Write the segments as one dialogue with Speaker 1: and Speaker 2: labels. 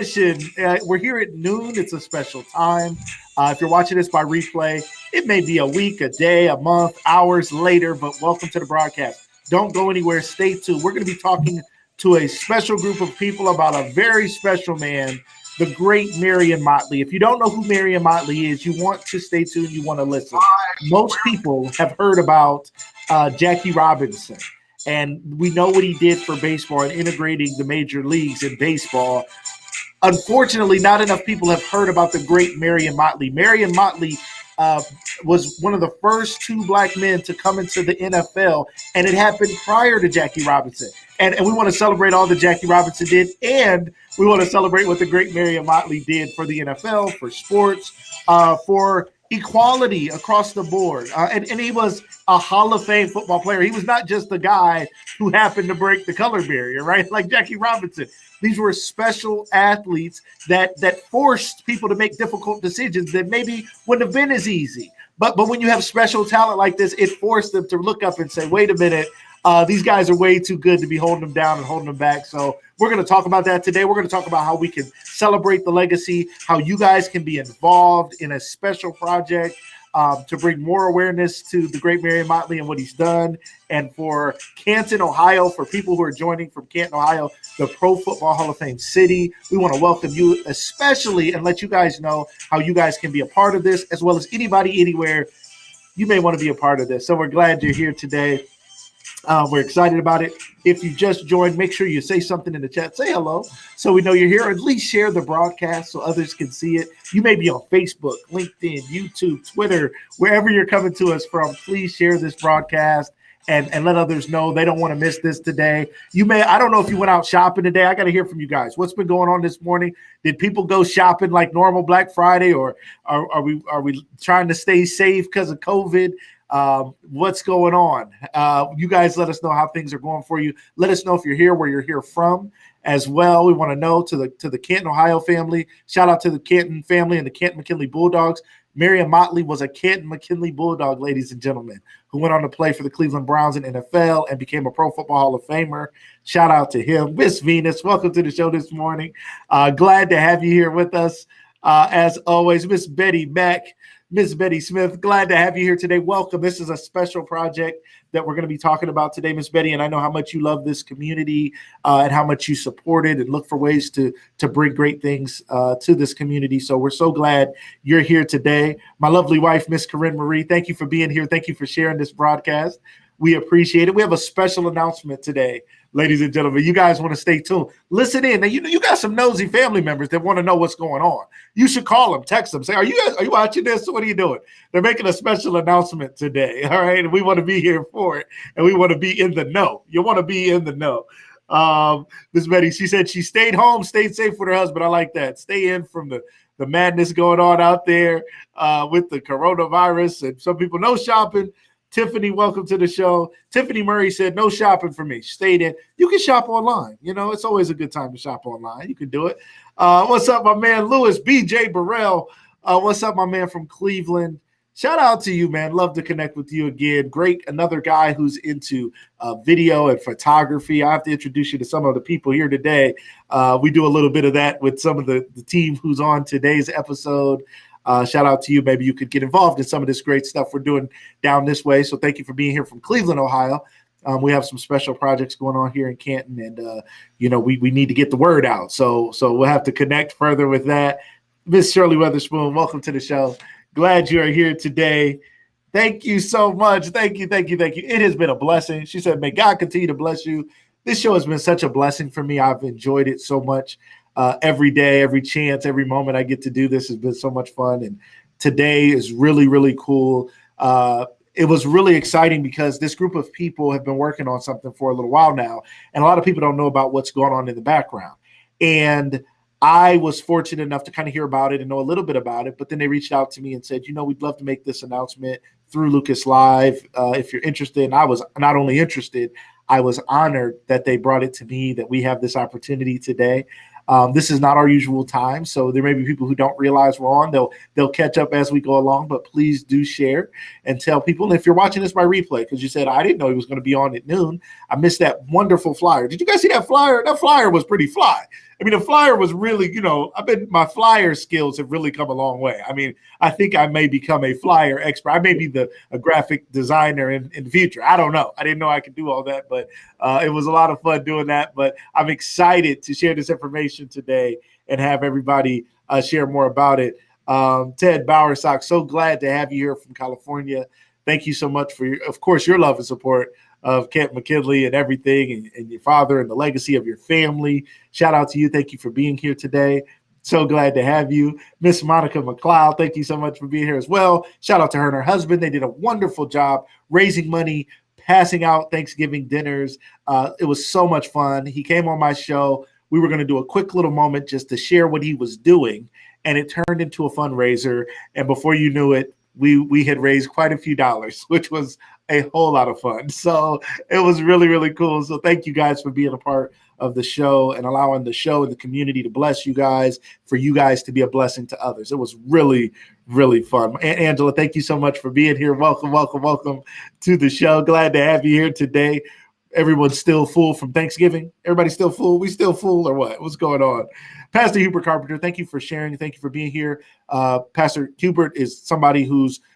Speaker 1: We're here at noon. It's a special time. If you're watching this by replay, it may be a week, a day, a month, hours later, but welcome to the broadcast. Don't go anywhere. Stay tuned. We're going to be talking to a special group of people about a very special man, the great Marion Motley. If you don't know who Marion Motley is, you want to stay tuned. You want to listen. Most people have heard about Jackie Robinson, and we know what he did for baseball and integrating the major leagues in baseball. Unfortunately, not enough people have heard about the great Marion Motley. Marion Motley was one of the first two black men to come into the NFL, and it happened prior to Jackie Robinson. And we want to celebrate all that Jackie Robinson did, and we want to celebrate what the great Marion Motley did for the NFL, for sports, for equality across the board. And he was a Hall of Fame football player. He was not just the guy who happened to break the color barrier, right? Like Jackie Robinson. These were special athletes that forced people to make difficult decisions that maybe wouldn't have been as easy. But when you have special talent like this, it forced them to look up and say, wait a minute, these guys are way too good to be holding them down and holding them back. So we're going to talk about that today. We're going to talk about how we can celebrate the legacy, how you guys can be involved in a special project to bring more awareness to the great Marion Motley and what he's done. And for Canton, Ohio, for people who are joining from Canton, Ohio, the Pro Football Hall of Fame city, we want to welcome you especially and let you guys know how you guys can be a part of this, as well as anybody, anywhere you may want to be a part of this. So we're glad you're here today. We're excited about it. If you just joined, make sure you say something in the chat. Say hello so we know you're here. At least share the broadcast so others can see it. You may be on Facebook, LinkedIn, YouTube, Twitter, wherever you're coming to us from. Please share this broadcast and let others know they don't want to miss this today. I don't know if you went out shopping today. I got to hear from you guys. What's been going on this morning? Did people go shopping like normal Black Friday, or are we trying to stay safe because of COVID? What's going on? You guys let us know how things are going for you. Let us know if you're here, where you're here from as well. We want to know to the Canton, Ohio family. Shout out to the Canton family and the Canton McKinley Bulldogs. Marion Motley was a Canton McKinley Bulldog, ladies and gentlemen, who went on to play for the Cleveland Browns in NFL and became a Pro Football Hall of Famer. Shout out to him. Miss Venus, welcome to the show this morning. Glad to have you here with us. As always, Miss Betty Mack, Miss Betty Smith, glad to have you here today. Welcome. This is a special project that we're going to be talking about today, Miss Betty, and I know how much you love this community and how much you support it and look for ways to bring great things to this community. So we're so glad you're here today. My lovely wife, Miss Corinne Marie, thank you for being here. Thank you for sharing this broadcast. We appreciate it. We have a special announcement today, ladies and gentlemen. You guys want to stay tuned. Listen in. Now, you got some nosy family members that want to know what's going on. You should call them, text them, say, are you watching this? What are you doing? They're making a special announcement today, all right? And we want to be here for it, and we want to be in the know. You want to be in the know. Miss Betty, she said she stayed home, stayed safe with her husband. I like that. Stay in from the madness going on out there with the coronavirus. And some people, no shopping. Tiffany, welcome to the show. Tiffany Murray said, no shopping for me. Stayed in. You can shop online. You know, it's always a good time to shop online. You can do it. What's up, my man, Lewis BJ Burrell? What's up, my man from Cleveland? Shout out to you, man. Love to connect with you again. Great. Another guy who's into video and photography. I have to introduce you to some of the people here today. We do a little bit of that with some of the team who's on today's episode. Shout out to you. Maybe you could get involved in some of this great stuff we're doing down this way. So thank you for being here from Cleveland, Ohio. We have some special projects going on here in Canton, and we need to get the word out. So we'll have to connect further with that. Miss Shirley Weatherspoon, welcome to the show. Glad you are here today. Thank you so much. Thank you. It has been a blessing. She said, may God continue to bless you. This show has been such a blessing for me. I've enjoyed it so much. Every day, every chance, every moment I get to do this has been so much fun. And today is really, really cool. It was really exciting because this group of people have been working on something for a little while now. And a lot of people don't know about what's going on in the background. And I was fortunate enough to kind of hear about it and know a little bit about it. But then they reached out to me and said, we'd love to make this announcement through Lucas Live. If you're interested, and I was not only interested, I was honored that they brought it to me, that we have this opportunity today. This is not our usual time, so there may be people who don't realize we're on. They'll catch up as we go along, but please do share and tell people. And if you're watching this by replay, because you said, I didn't know he was going to be on at noon, I missed that wonderful flyer. Did you guys see that flyer? That flyer was pretty fly. I mean, the flyer was really, my flyer skills have really come a long way. I mean, I think I may become a flyer expert. I may be a graphic designer in the future. I don't know. I didn't know I could do all that, but it was a lot of fun doing that. But I'm excited to share this information today and have everybody share more about it. Ted Bowersock, so glad to have you here from California. Thank you so much for, of course, your love and support of Kent McKinley and everything, and your father and the legacy of your family. Shout out to you. Thank you for being here today. So glad to have you. Miss Monica McLeod, thank you so much for being here as well. Shout out to her and her husband. They did a wonderful job raising money, passing out Thanksgiving dinners. It was so much fun. He came on my show. We were going to do a quick little moment just to share what he was doing, and it turned into a fundraiser. And before you knew it, we had raised quite a few dollars, which was a whole lot of fun. So it was really, really cool. So thank you guys for being a part of the show and allowing the show and the community to bless you guys, for you guys to be a blessing to others. It was really, really fun. Angela, thank you so much for being here. Welcome, welcome, welcome to the show. Glad to have you here today. Everyone's still full from Thanksgiving. Everybody's still full. We still full or what? What's going on? Pastor Hubert Carpenter, thank you for sharing. Thank you for being here. Pastor Hubert is somebody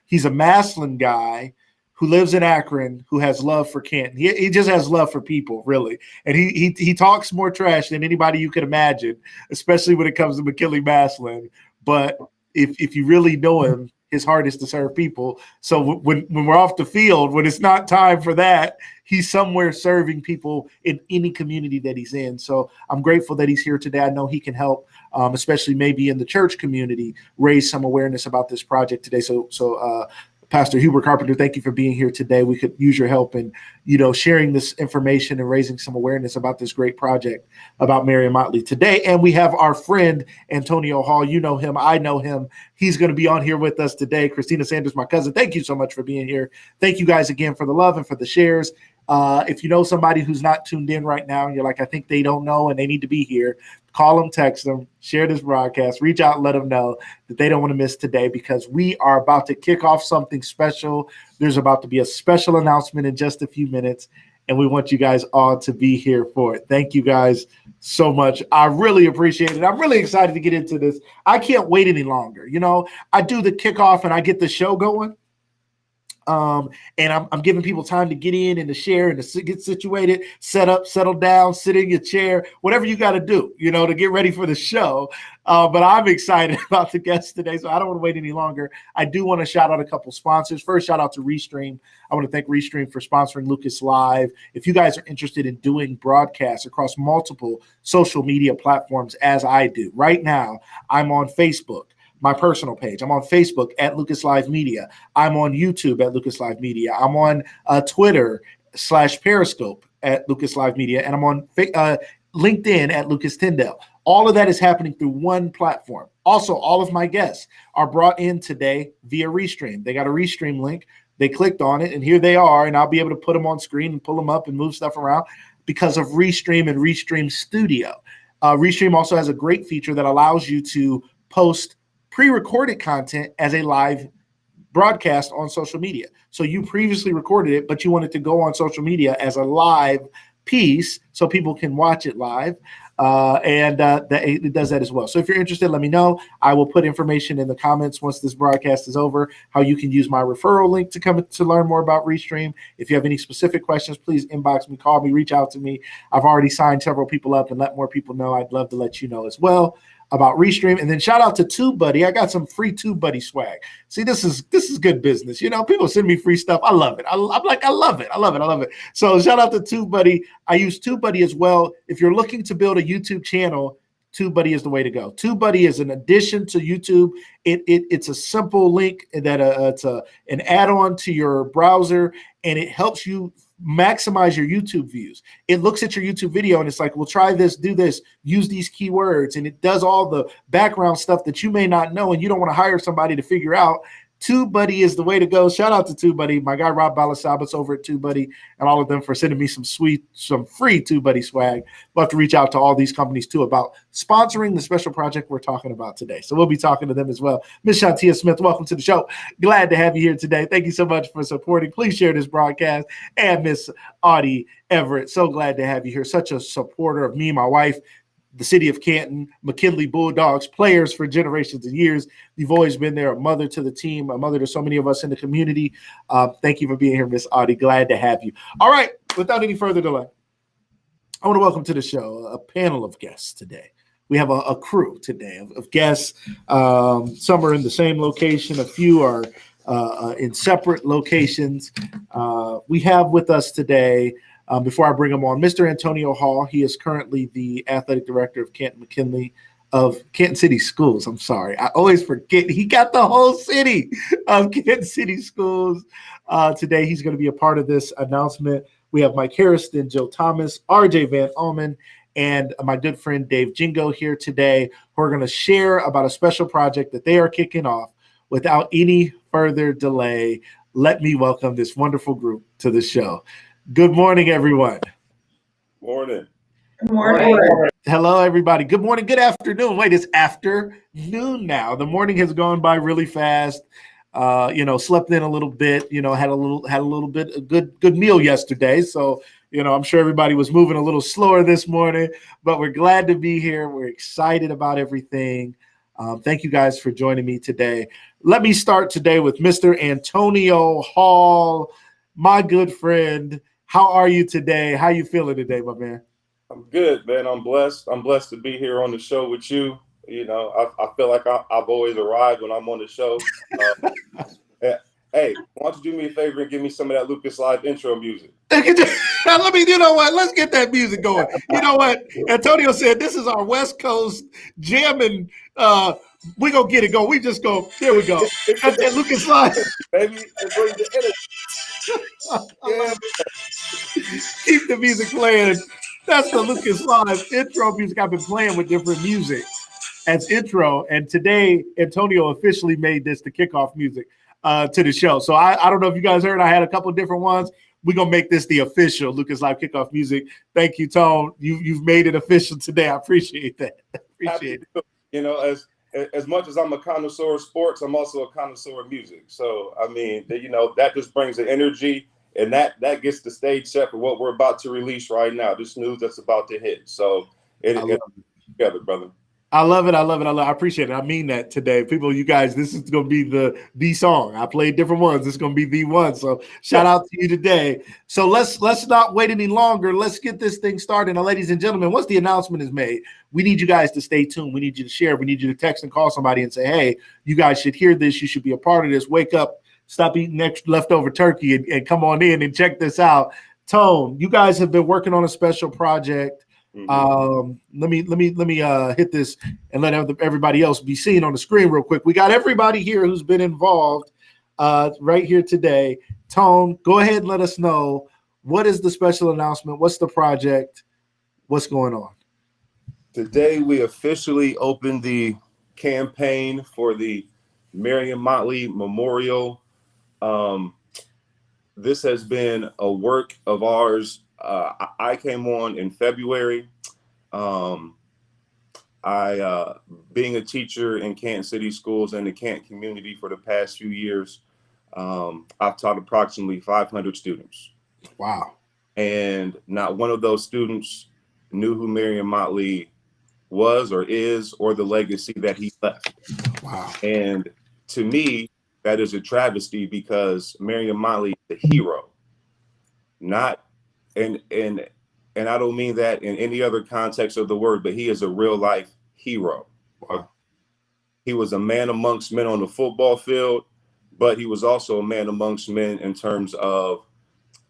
Speaker 1: he's a Maslin guy who lives in Akron, who has love for Canton. He just has love for people, really. And he talks more trash than anybody you could imagine, especially when it comes to McKinley Maslin. But if you really know him, his heart is to serve people. So when we're off the field, when it's not time for that, he's somewhere serving people in any community that he's in. So I'm grateful that he's here today. I know he can help, especially maybe in the church community, raise some awareness about this project today. So Pastor Hubert Carpenter, thank you for being here today. We could use your help in, sharing this information and raising some awareness about this great project about Marion Motley today. And we have our friend, Antonio Hall. You know him. I know him. He's going to be on here with us today. Christina Sanders, my cousin, thank you so much for being here. Thank you guys again for the love and for the shares. If you know somebody who's not tuned in right now and you're like, I think they don't know and they need to be here, call them, text them, share this broadcast, reach out and let them know that they don't want to miss today, because we are about to kick off something special. There's about to be a special announcement in just a few minutes, and we want you guys all to be here for it. Thank you guys so much. I really appreciate it. I'm really excited to get into this. I can't wait any longer. I do the kickoff and I get the show going. And I'm giving people time to get in and to share and to get situated, set up, settle down, sit in your chair, whatever you got to do, to get ready for the show. But I'm excited about the guests today, so I don't want to wait any longer. I do want to shout out a couple sponsors. First, shout out to Restream. I want to thank Restream for sponsoring Lucas Live. If you guys are interested in doing broadcasts across multiple social media platforms, as I do, right now, I'm on Facebook, my personal page. I'm on Facebook at Lucas Live Media. I'm on YouTube at Lucas Live Media. I'm on Twitter / Periscope at Lucas Live Media. And I'm on LinkedIn at Lucas Tyndale. All of that is happening through one platform. Also, all of my guests are brought in today via Restream. They got a Restream link. They clicked on it, and here they are. And I'll be able to put them on screen and pull them up and move stuff around because of Restream and Restream Studio. Restream also has a great feature that allows you to post pre-recorded content as a live broadcast on social media. So you previously recorded it, but you want it to go on social media as a live piece so people can watch it live. It does that as well. So if you're interested, let me know. I will put information in the comments once this broadcast is over, how you can use my referral link to come to learn more about Restream. If you have any specific questions, please inbox me, call me, reach out to me. I've already signed several people up and let more people know. I'd love to let you know as well about Restream. And then shout out to TubeBuddy. I got some free TubeBuddy swag. See, this is good business. People send me free stuff. I love it. I love it. So shout out to TubeBuddy. I use TubeBuddy as well. If you're looking to build a YouTube channel, TubeBuddy is the way to go. TubeBuddy is an addition to YouTube. It's a simple link that it's an add-on to your browser, and it helps you maximize your YouTube views. It looks at your YouTube video and it's like, well, try this, do this, use these keywords, and it does all the background stuff that you may not know and you don't want to hire somebody to figure out. TubeBuddy is the way to go. Shout out to TubeBuddy, my guy Rob Balasabas over at TubeBuddy, and all of them for sending me some free TubeBuddy swag. We'll have to reach out to all these companies too about sponsoring the special project we're talking about today. So we'll be talking to them as well. Miss Shantia Smith, welcome to the show. Glad to have you here today. Thank you so much for supporting. Please share this broadcast. And Miss Audie Everett, so glad to have you here. Such a supporter of me, my wife. the city of Canton, McKinley Bulldogs, players for generations and years. You've always been there, a mother to the team, a mother to so many of us in the community. Thank you for being here, Miss Audie. Glad to have you. All right, without any further delay, I want to welcome to the show a panel of guests today. We have a crew today of guests. Some are in the same location. A few are in separate locations. We have with us today, before I bring him on, Mr. Antonio Hall. He is currently the athletic director of Canton McKinley of Canton City Schools. I'm sorry. I always forget. He got the whole city of Canton City Schools. Today, he's going to be a part of this announcement. We have Mike Harrison, Joe Thomas, RJ Van Alman, and my good friend Dave Jingo here today, who are going to share about a special project that they are kicking off. Without any further delay, let me welcome this wonderful group to the show. Good morning, everyone.
Speaker 2: Morning.
Speaker 3: Good morning.
Speaker 1: Hello, everybody. Good morning. Good afternoon. Wait, it's afternoon now. The morning has gone by really fast. Slept in a little bit. Had a little bit a good meal yesterday. So I'm sure everybody was moving a little slower this morning. But we're glad to be here. We're excited about everything. Thank you guys for joining me today. Let me start today with Mr. Antonio Hall, my good friend. How are you today? How you feeling today, my man?
Speaker 2: I'm good, man. I'm blessed. I'm blessed to be here on the show with you. I feel like I've always arrived when I'm on the show. Hey, why don't you do me a favor and give me some of that Lucas Live intro music?
Speaker 1: You know what? Let's get that music going. You know what? Antonio said this is our West Coast jamming. We're going to get it going. We just go, here we go. That Lucas Live.
Speaker 2: Baby, it brings the energy. Yeah.
Speaker 1: Keep the music playing. That's the Lucas Live intro music. I've been playing with different music as intro. And today, Antonio officially made this the kickoff music to the show. So I don't know if you guys heard, I had a couple different ones. We're going to make this the official Lucas Live kickoff music. Thank you, Tone. You've made it official today. I appreciate that. Appreciate
Speaker 2: it. As much as I'm a connoisseur of sports, I'm also a connoisseur of music. So, that just brings the energy, and that gets the stage set for what we're about to release right now, this news that's about to hit. So, it's together, brother.
Speaker 1: I love it. I appreciate it. I mean that today. People, you guys, this is going to be the song. I played different ones. This is going to be the one. So shout out to you today. So let's not wait any longer. Let's get this thing started. Now, ladies and gentlemen, once the announcement is made, we need you guys to stay tuned. We need you to share. We need you to text and call somebody and say, hey, you guys should hear this. You should be a part of this. Wake up, stop eating leftover turkey and come on in and check this out. Tone, you guys have been working on a special project. Let me hit this and let everybody else be seen on the screen real quick. We got everybody here who's been involved right here today. Tone, go ahead and let us know, what is the special announcement? What's the project? What's going on?
Speaker 2: Today we officially opened the campaign for the Marion Motley Memorial. This has been a work of ours. I came on in February. Being a teacher in Canton City Schools and the Canton community for the past few years, I've taught approximately 500 students.
Speaker 1: Wow.
Speaker 2: And not one of those students knew who Marion Motley was or is, or the legacy that he left.
Speaker 1: Wow.
Speaker 2: And to me, that is a travesty, because Marion Motley is a hero. And I don't mean that in any other context of the word, but he is a real life hero.
Speaker 1: Wow.
Speaker 2: He was a man amongst men on the football field, but he was also a man amongst men in terms of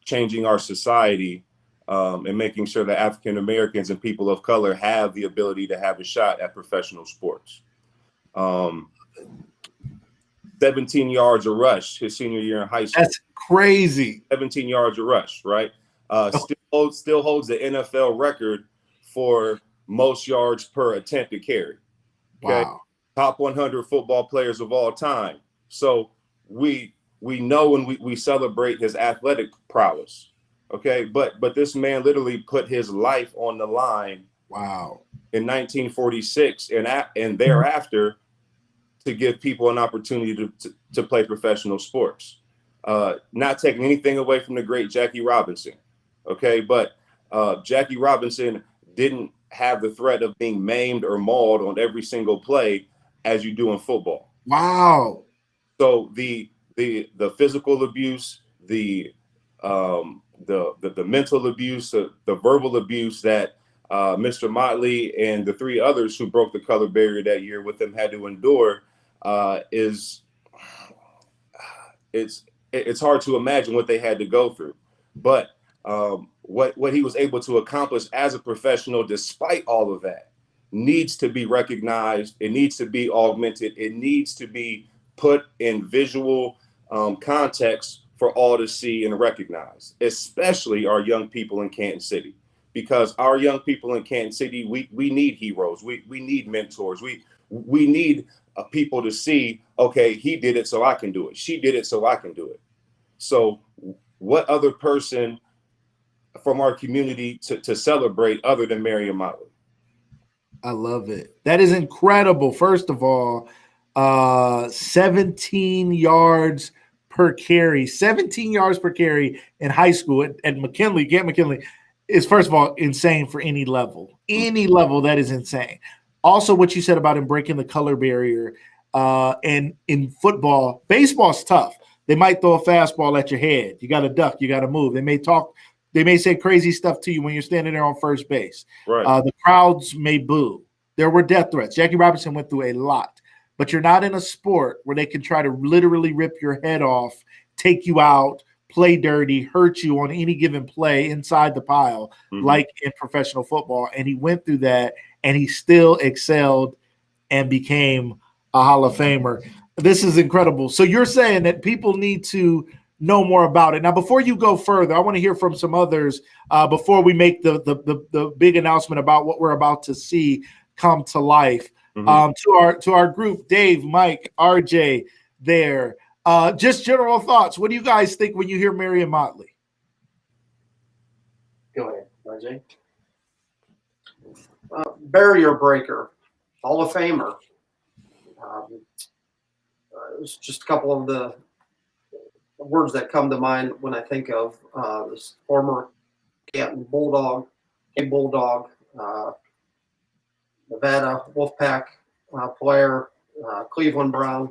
Speaker 2: changing our society and making sure that African Americans and people of color have the ability to have a shot at professional sports. 17 yards a rush his senior year in high school.
Speaker 1: That's crazy.
Speaker 2: 17 yards a rush, right? Still holds the NFL record for most yards per attempted carry. Okay?
Speaker 1: Wow.
Speaker 2: Top 100 football players of all time. So we know and we celebrate his athletic prowess. Okay, but this man literally put his life on the line.
Speaker 1: Wow.
Speaker 2: In 1946 and thereafter, to give people an opportunity to play professional sports. Not taking anything away from the great Jackie Robinson. Okay, but Jackie Robinson didn't have the threat of being maimed or mauled on every single play as you do in football.
Speaker 1: Wow.
Speaker 2: So the physical abuse, the mental abuse, the verbal abuse that Mr. Motley and the three others who broke the color barrier that year with him had to endure it's hard to imagine what they had to go through. But what he was able to accomplish as a professional, despite all of that, needs to be recognized. It needs to be augmented. It needs to be put in visual context for all to see and recognize, especially our young people in Canton City. Because our young people in Canton City, we need heroes. We need mentors. We need people to see, okay, he did it, so I can do it. She did it, so I can do it. So what other person from our community to celebrate other than Marion Motley?
Speaker 1: I love it. That is incredible. First of all, 17 yards per carry, 17 yards per carry in high school at McKinley, is, first of all, insane for any level. Any level, that is insane. Also, what you said about him breaking the color barrier, and in football, baseball's tough. They might throw a fastball at your head. You got to duck. You got to move. They may say crazy stuff to you when you're standing there on first base.
Speaker 2: Right.
Speaker 1: The crowds may boo. There were death threats. Jackie Robinson went through a lot. But you're not in a sport where they can try to literally rip your head off, take you out, play dirty, hurt you on any given play inside the pile, like in professional football. And he went through that, and he still excelled and became a Hall of Famer. This is incredible. So you're saying that people need to know more about it. Now, before you go further, I want to hear from some others before we make the big announcement about what we're about to see come to life. To our group, Dave, Mike, RJ there. Just general thoughts. What do you guys think when you hear Marion Motley?
Speaker 3: Go ahead, RJ. Barrier breaker, Hall of Famer. It was just a couple of the words that come to mind when I think of this former Canton Bulldog, Nevada Wolfpack player, Cleveland Brown.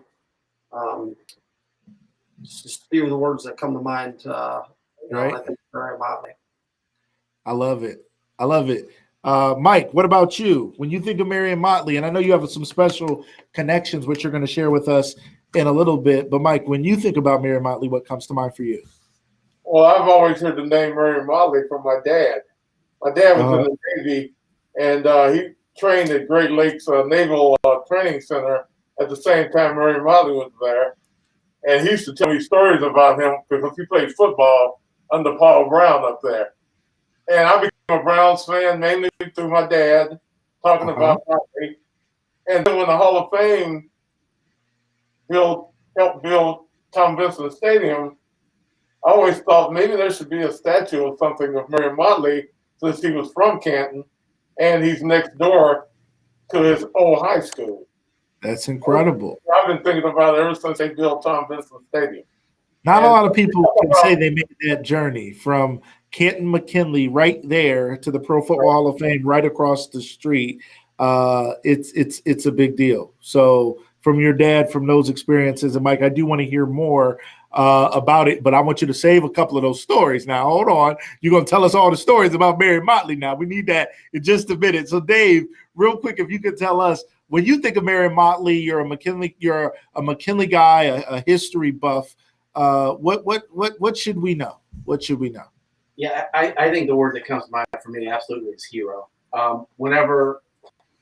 Speaker 3: Just a few of the words that come to mind.
Speaker 1: Right.
Speaker 3: I think Marion Motley.
Speaker 1: I love it. I love it. Mike, what about you? When you think of Marion Motley, and I know you have some special connections, which you're going to share with us in a little bit, but Mike, when you think about Marion Motley, what comes to mind for you?
Speaker 4: Well, I've always heard the name Marion Motley from my dad. My dad was in the Navy, and he trained at Great Lakes Naval Training Center at the same time Marion Motley was there. And he used to tell me stories about him because he played football under Paul Brown up there. And I became a Browns fan mainly through my dad talking about Motley. And then when the Hall of Fame helped build Tom Vincent Stadium, I always thought maybe there should be a statue or something of Marion Motley since he was from Canton and he's next door to his old high school.
Speaker 1: That's incredible.
Speaker 4: I've been thinking about it ever since they built Tom Vincent Stadium.
Speaker 1: Not a lot of people can say they made that journey from Canton McKinley right there to the Pro Football Hall of Fame right across the street. It's a big deal. So from your dad, from those experiences, and Mike, I do want to hear more about it, but I want you to save a couple of those stories. Now, hold on. You're going to tell us all the stories about Marion Motley now. We need that in just a minute. So Dave, real quick, if you could tell us, when you think of Marion Motley, you're a McKinley guy, a history buff. What should we know? What should we know?
Speaker 3: Yeah, I think the word that comes to mind for me absolutely is hero. Whenever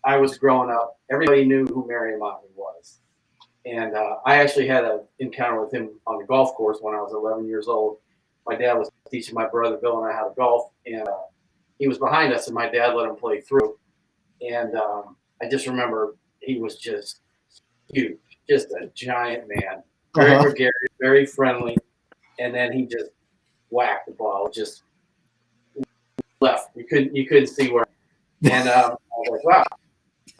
Speaker 3: I was growing up, everybody knew who Marion Motley was. And I actually had an encounter with him on the golf course when I was 11 years old. My dad was teaching my brother Bill and I how to golf, and he was behind us, and my dad let him play through. And I just remember he was just huge, just a giant man, very gregarious, very friendly, and then he just whacked the ball, just left. You couldn't see where. And I was like, wow,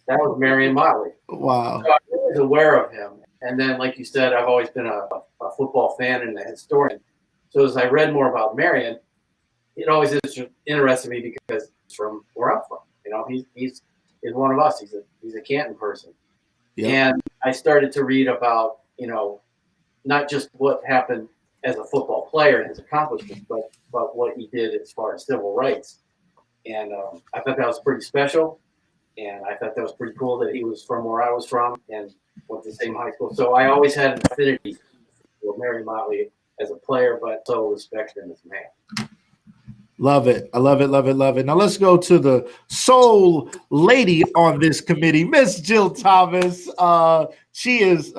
Speaker 3: that was Marion Motley.
Speaker 1: Wow.
Speaker 3: So I was aware of him. And then, like you said, I've always been a football fan and a historian. So as I read more about Marion, it always interested me because it's from where I'm from. He's one of us. He's a Canton person.
Speaker 1: Yeah.
Speaker 3: And I started to read about, not just what happened as a football player and his accomplishments, but what he did as far as civil rights. And I thought that was pretty special. And I thought that was pretty cool that he was from where I was from and went to the same high school. So I always had an affinity for Marion Motley as a player, but so respect him as a man.
Speaker 1: Love it. I love it, love it, love it. Now let's go to the sole lady on this committee, Miss Jill Thomas. She is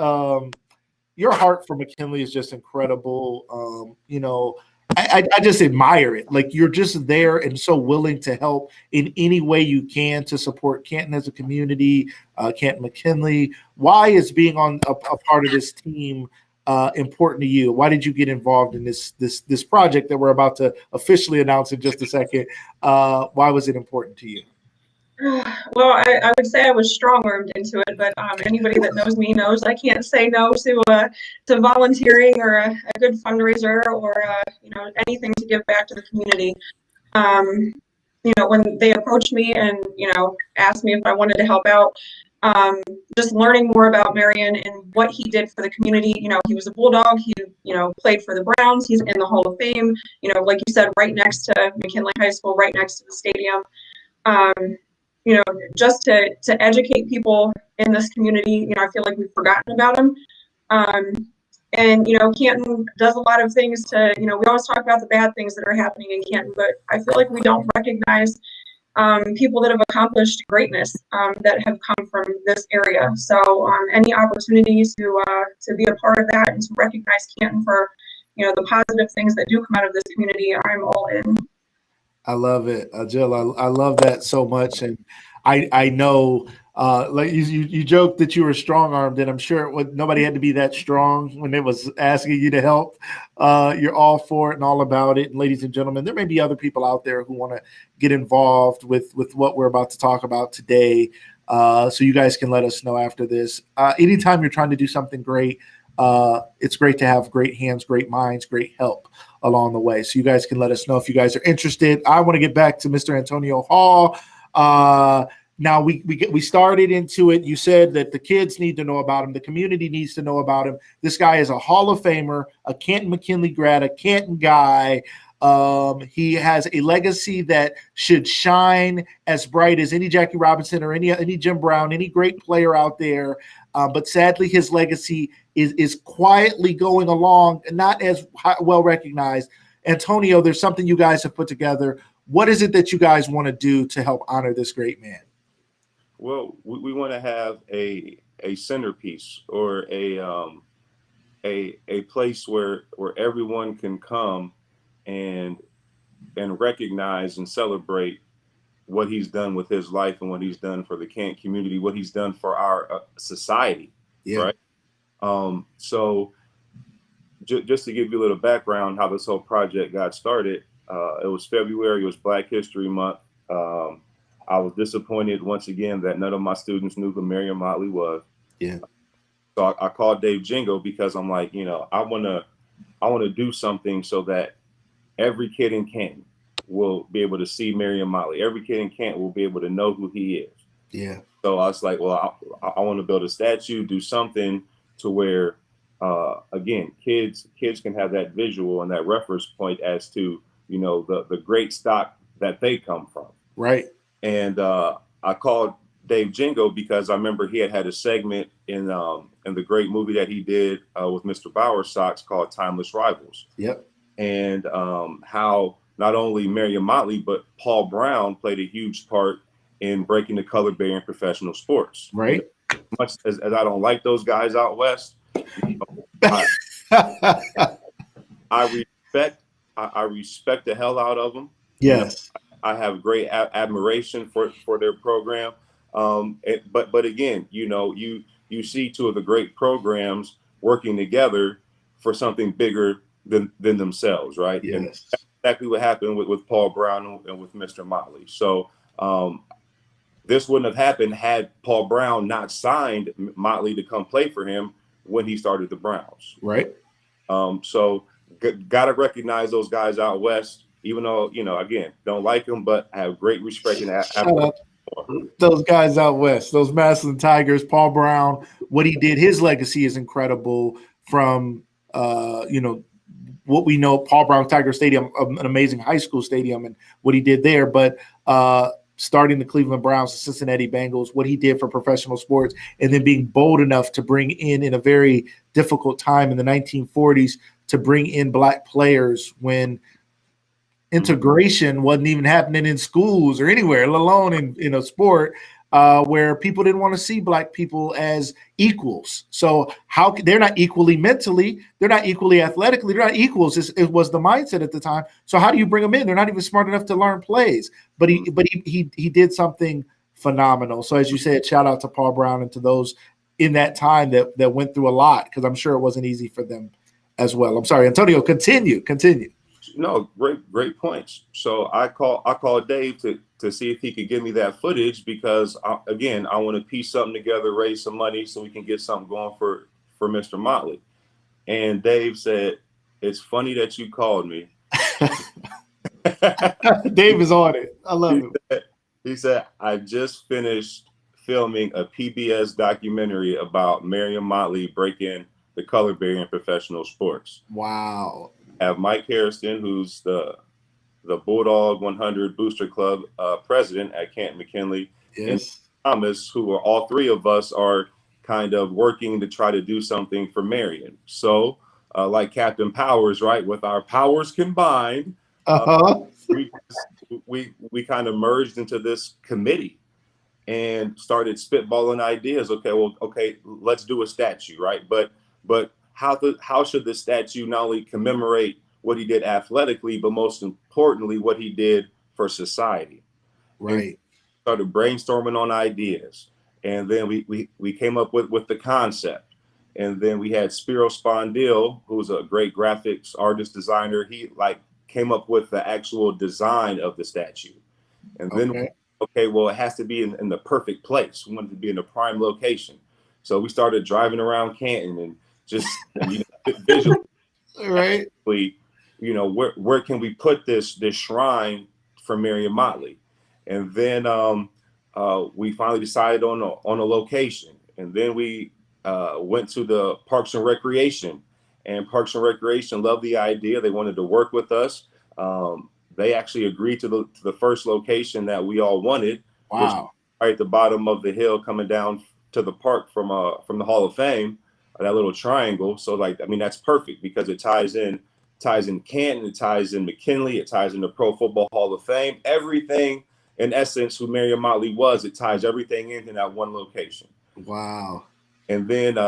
Speaker 1: your heart for McKinley is just incredible. I just admire it. Like, you're just there and so willing to help in any way you can to support Canton as a community, Canton McKinley. Why is being on a part of this team important to you? Why did you get involved in this project that we're about to officially announce in just a second? Why was it important to you?
Speaker 5: Well, I would say I was strong-armed into it, but anybody that knows me knows I can't say no to volunteering or a good fundraiser or anything to give back to the community. When they approached me and asked me if I wanted to help out, just learning more about Marion and what he did for the community. He was a Bulldog. He played for the Browns. He's in the Hall of Fame. Like you said, right next to McKinley High School, right next to the stadium. Just to educate people in this community, I feel like we've forgotten about him. Canton does a lot of things we always talk about the bad things that are happening in Canton, but I feel like we don't recognize people that have accomplished greatness that have come from this area. So any opportunities to be a part of that and to recognize Canton for, the positive things that do come out of this community, I'm all in.
Speaker 1: I love it, Jill. I love that so much, and I know, like you joked that you were strong-armed, and I'm sure nobody had to be that strong when they was asking you to help. You're all for it and all about it. And ladies and gentlemen, there may be other people out there who want to get involved with what we're about to talk about today. So you guys can let us know after this. Anytime you're trying to do something great, it's great to have great hands, great minds, great help along the way. So you guys can let us know if you guys are interested. I want to get back to Mr. Antonio Hall. Now we started into it. You said that the kids need to know about him. The community needs to know about him. This guy is a Hall of Famer, a Canton McKinley grad, a Canton guy. He has a legacy that should shine as bright as any Jackie Robinson or any Jim Brown, any great player out there. But sadly, his legacy is quietly going along and not as well recognized. Antonio, there's something you guys have put together. What is it that you guys want to do to help honor this great man?
Speaker 2: Well, we want to have a centerpiece or a place where everyone can come and recognize and celebrate what he's done with his life and what he's done for the Canton community, what he's done for our society. Yeah. Right. So just to give you a little background, how this whole project got started, it was February, it was Black History Month. I was disappointed once again that none of my students knew who Marion Motley was. Yeah. So I called Dave Jingo because I'm like, I want to do something so that every kid in Canton will be able to see Marion Motley. Every kid in Canton will be able to know who he is. Yeah. So I was like, well, I want to build a statue, do something to where, again, kids can have that visual and that reference point as to, the great stock that they come from. Right. And I called Dave Jingo because I remember he had a segment in the great movie that he did with Mr. Bowersox called Timeless Rivals. Yep. And how not only Marion Motley, but Paul Brown played a huge part in breaking the color barrier in professional sports. Right. As much as I don't like those guys out west, I respect the hell out of them. Yes. I have great admiration for their program. But again, you see two of the great programs working together for something bigger than themselves, right? Yes. And that's exactly what happened with Paul Brown and with Mr. Motley. So this wouldn't have happened had Paul Brown not signed Motley to come play for him when he started the Browns. Right. So got to recognize those guys out west, even though, again, don't like them, but have great respect and
Speaker 1: Those guys out west, those Massillon Tigers, Paul Brown, what he did, his legacy is incredible. From what we know, Paul Brown Tiger Stadium, an amazing high school stadium, and what he did there. But starting the Cleveland Browns, the Cincinnati Bengals, what he did for professional sports, and then being bold enough to bring in a very difficult time in the 1940s, to bring in black players when integration wasn't even happening in schools or anywhere, let alone in a sport where people didn't want to see black people as equals. So they're not equally mentally, they're not equally athletically, they're not equals. It was the mindset at the time. So how do you bring them in? They're not even smart enough to learn plays. But he did something phenomenal. So as you said, shout out to Paul Brown and to those in that time that went through a lot, because I'm sure it wasn't easy for them as well. I'm sorry, Antonio, continue.
Speaker 2: No, great points. So I called Dave to see if he could give me that footage, because I want to piece something together, raise some money so we can get something going for Mr. Motley. And Dave said, "It's funny that you called me."
Speaker 1: Dave is on it. I love it.
Speaker 2: He said, "I just finished filming a PBS documentary about Marion Motley breaking the color barrier in professional sports."
Speaker 1: Wow.
Speaker 2: I have Mike Harrison, who's the Bulldog 100 Booster Club president at Canton McKinley,
Speaker 1: yes,
Speaker 2: and Thomas, who are all three of us are kind of working to try to do something for Marion. So, like Captain Powers, right? With our powers combined, we kind of merged into this committee and started spitballing ideas. Okay, let's do a statue, right? But how should the statue not only commemorate what he did athletically, but most importantly, what he did for society?
Speaker 1: Right.
Speaker 2: And started brainstorming on ideas, and then we came up with the concept, and then we had Spiro Spondil, who's a great graphics artist designer. He came up with the actual design of the statue, and then well, it has to be in the perfect place. We wanted to be in a prime location, so we started driving around Canton and just visually,
Speaker 1: right?
Speaker 2: Where can we put this shrine for Marion Motley? And then we finally decided on a location, and then we went to the Parks and Recreation, and Parks and Recreation loved the idea. They wanted to work with us. They actually agreed to the first location that we all wanted,
Speaker 1: wow,
Speaker 2: which was right at the bottom of the hill coming down to the park from the Hall of Fame. That little triangle. So that's perfect, because it ties in Canton, it ties in McKinley, it ties in the Pro Football Hall of Fame. Everything, in essence, who Marion Motley was, it ties everything in that one location.
Speaker 1: Wow.
Speaker 2: And then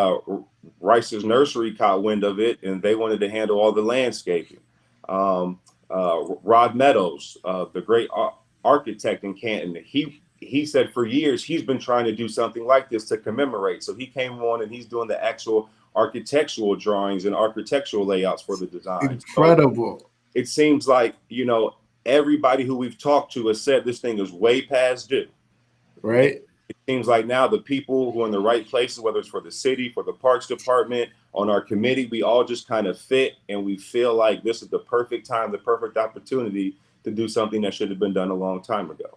Speaker 2: Rice's Nursery caught wind of it, and they wanted to handle all the landscaping. Rod Meadows, the great architect in Canton, he said for years he's been trying to do something like this to commemorate. So he came on and he's doing the actual architectural drawings and architectural layouts for the design.
Speaker 1: Incredible.
Speaker 2: So it seems like, everybody who we've talked to has said this thing is way past due.
Speaker 1: Right.
Speaker 2: It seems like now the people who are in the right places, whether it's for the city, for the Parks Department, on our committee, we all just kind of fit, and we feel like this is the perfect time, the perfect opportunity to do something that should have been done a long time ago.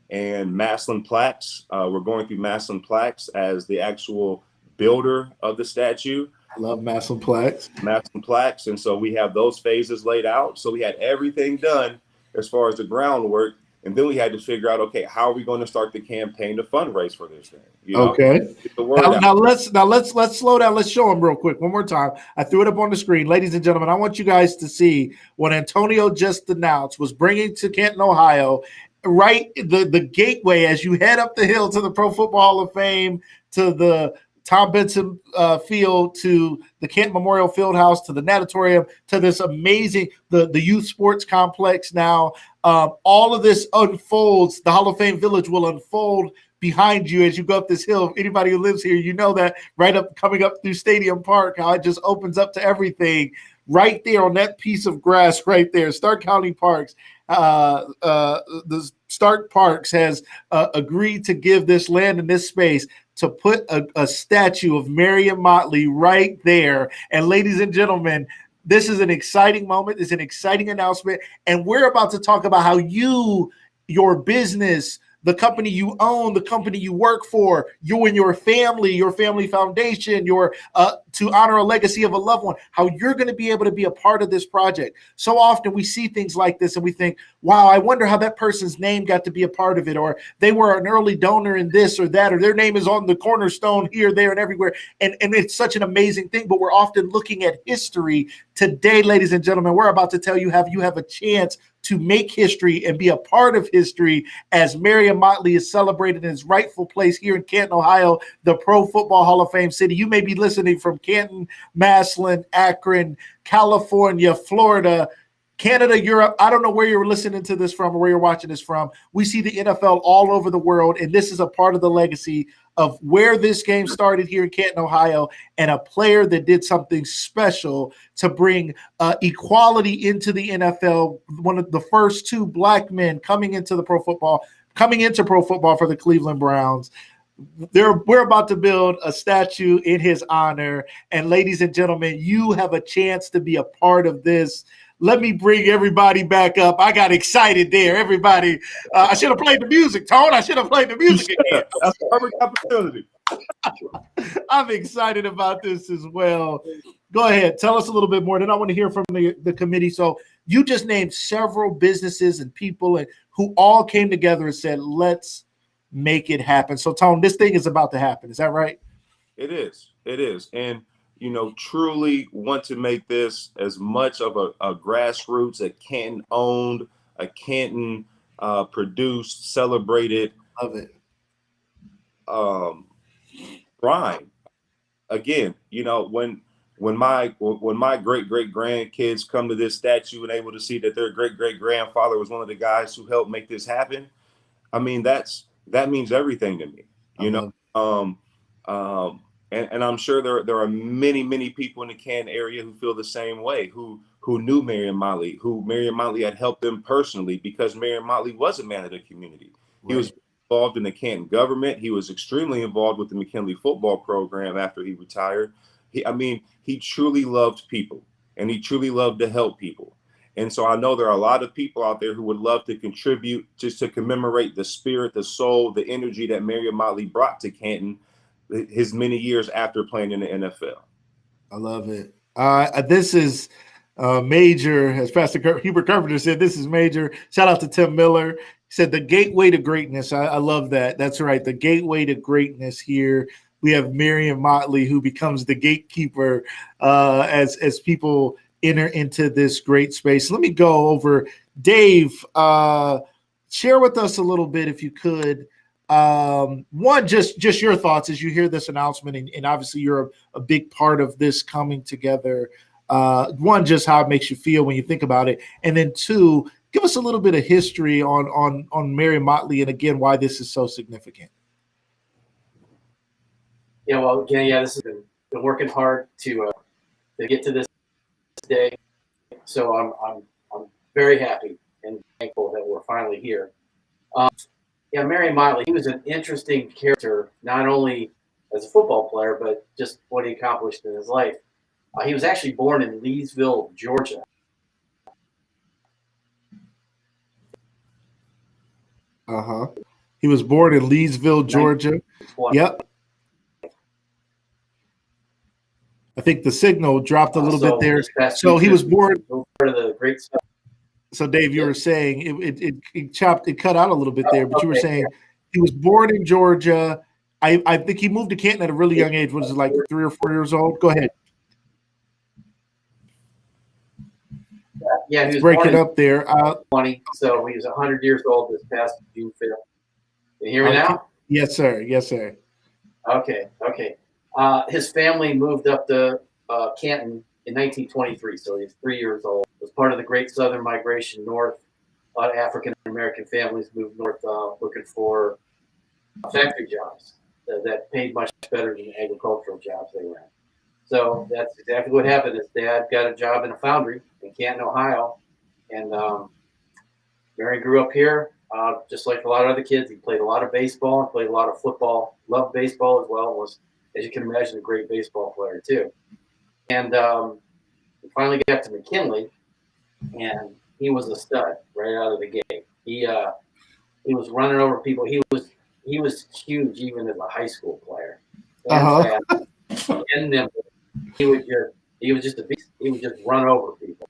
Speaker 2: And Massillon Plaques, we're going through Massillon Plaques as the actual builder of the statue.
Speaker 1: I love Massillon Plaques.
Speaker 2: Massillon Plaques. And so we have those phases laid out. So we had everything done as far as the groundwork. And then we had to figure out, okay, how are we going to start the campaign to fundraise for this thing?
Speaker 1: Okay. Now let's slow down. Let's show them real quick one more time. I threw it up on the screen. Ladies and gentlemen, I want you guys to see what Antonio just announced was bringing to Canton, Ohio. Right, the gateway as you head up the hill to the Pro Football Hall of Fame, to the Tom Benson Field, to the Canton Memorial Fieldhouse, to the natatorium, to this amazing the youth sports complex. Now, all of this unfolds. The Hall of Fame Village will unfold behind you as you go up this hill. Anybody who lives here, that coming up through Stadium Park, how it just opens up to everything. Right there on that piece of grass, right there, Stark County Parks. The Stark Parks has agreed to give this land and this space to put a statue of Marion Motley right there. And ladies and gentlemen, this is an exciting moment. It's an exciting announcement. And we're about to talk about how your business, the company you own, the company you work for, you and your family foundation, your to honor a legacy of a loved one, how you're going to be able to be a part of this project. So often we see things like this and we think, wow, I wonder how that person's name got to be a part of it, or they were an early donor in this or that, or their name is on the cornerstone here, there, and everywhere. And it's such an amazing thing, but we're often looking at history. Today, ladies and gentlemen, we're about to tell you have a chance to make history and be a part of history as Marion Motley is celebrated in his rightful place here in Canton, Ohio, the Pro Football Hall of Fame city. You may be listening from Canton, Massillon, Akron, California, Florida, Canada, Europe. I don't know where you're listening to this from or where you're watching this from. We see the NFL all over the world, and this is a part of the legacy of where this game started here in Canton, Ohio, and a player that did something special to bring equality into the NFL. One of the first two black men coming into pro football for the Cleveland Browns. We're about to build a statue in his honor. And ladies and gentlemen, you have a chance to be a part of this. Let me bring everybody back up. I got excited there. Everybody, I should have played the music, Tone. I should have played the music again.
Speaker 2: That's a perfect opportunity.
Speaker 1: I'm excited about this as well. Go ahead. Tell us a little bit more. Then I want to hear from the committee. So you just named several businesses and people who all came together and said, let's make it happen. So, Tone, this thing is about to happen. Is that right?
Speaker 2: It is. It is. And truly want to make this as much of a grassroots, a Canton owned, a Canton produced, celebrated.
Speaker 1: Love it.
Speaker 2: Grind. Again, when my great grandkids come to this statue and able to see that their great grandfather was one of the guys who helped make this happen, I mean that means everything to me. And I'm sure there are many people in the Canton area who feel the same way, who knew Marion Motley, who Marion Motley had helped them personally, because Marion Motley was a man of the community. Right. He was involved in the Canton government. He was extremely involved with the McKinley football program after he retired. He truly loved people, and he truly loved to help people. And so I know there are a lot of people out there who would love to contribute just to commemorate the spirit, the soul, the energy that Marion Motley brought to Canton his many years after playing in the NFL.
Speaker 1: I love it. This is major, as Pastor Hubert Carpenter said, this is major. Shout out to Tim Miller. He said the gateway to greatness. I love that. That's right. The gateway to greatness here. We have Marion Motley, who becomes the gatekeeper as people enter into this great space. Let me go over. Dave, share with us a little bit, if you could. One, just your thoughts as you hear this announcement, and obviously you're a big part of this coming together. One, just how it makes you feel when you think about it, and then two, give us a little bit of history on Marion Motley, and again, why this is so significant.
Speaker 3: Yeah, well, again, this has been working hard to get to this day. So I'm very happy and thankful that we're finally here. Marion Motley, he was an interesting character, not only as a football player, but just what he accomplished in his life. He was actually born in Leesville, Georgia.
Speaker 1: He was born in Leesville, Georgia. Yep. I think the signal dropped a little bit there. So he was born.
Speaker 3: Part of the great stuff.
Speaker 1: So Dave, you were saying it cut out a little bit there, but you were saying he was born in Georgia. I think he moved to Canton at a really young age. Was it like 3 or 4 years old? Go ahead.
Speaker 3: Yeah, he was
Speaker 1: break it up there.
Speaker 3: 20, so he was 100 years old this past June 5th. Can you hear me now?
Speaker 1: Yes, sir. Yes, sir.
Speaker 3: Okay. His family moved up to Canton in 1923, so he's 3 years old. It was part of the Great Southern Migration north. A lot of African-American families moved north looking for factory jobs that paid much better than the agricultural jobs they were in. So that's exactly what happened. His dad got a job in a foundry in Canton, Ohio, and Marion grew up here, just like a lot of other kids. He played a lot of baseball and played a lot of football, loved baseball as well, and was, as you can imagine, a great baseball player too. And he finally got to McKinley, and he was a stud right out of the gate. He He was running over people. He was huge even as a high school player.
Speaker 1: Uh-huh.
Speaker 3: And fast and nimble. He was just a beast. He would just run over people.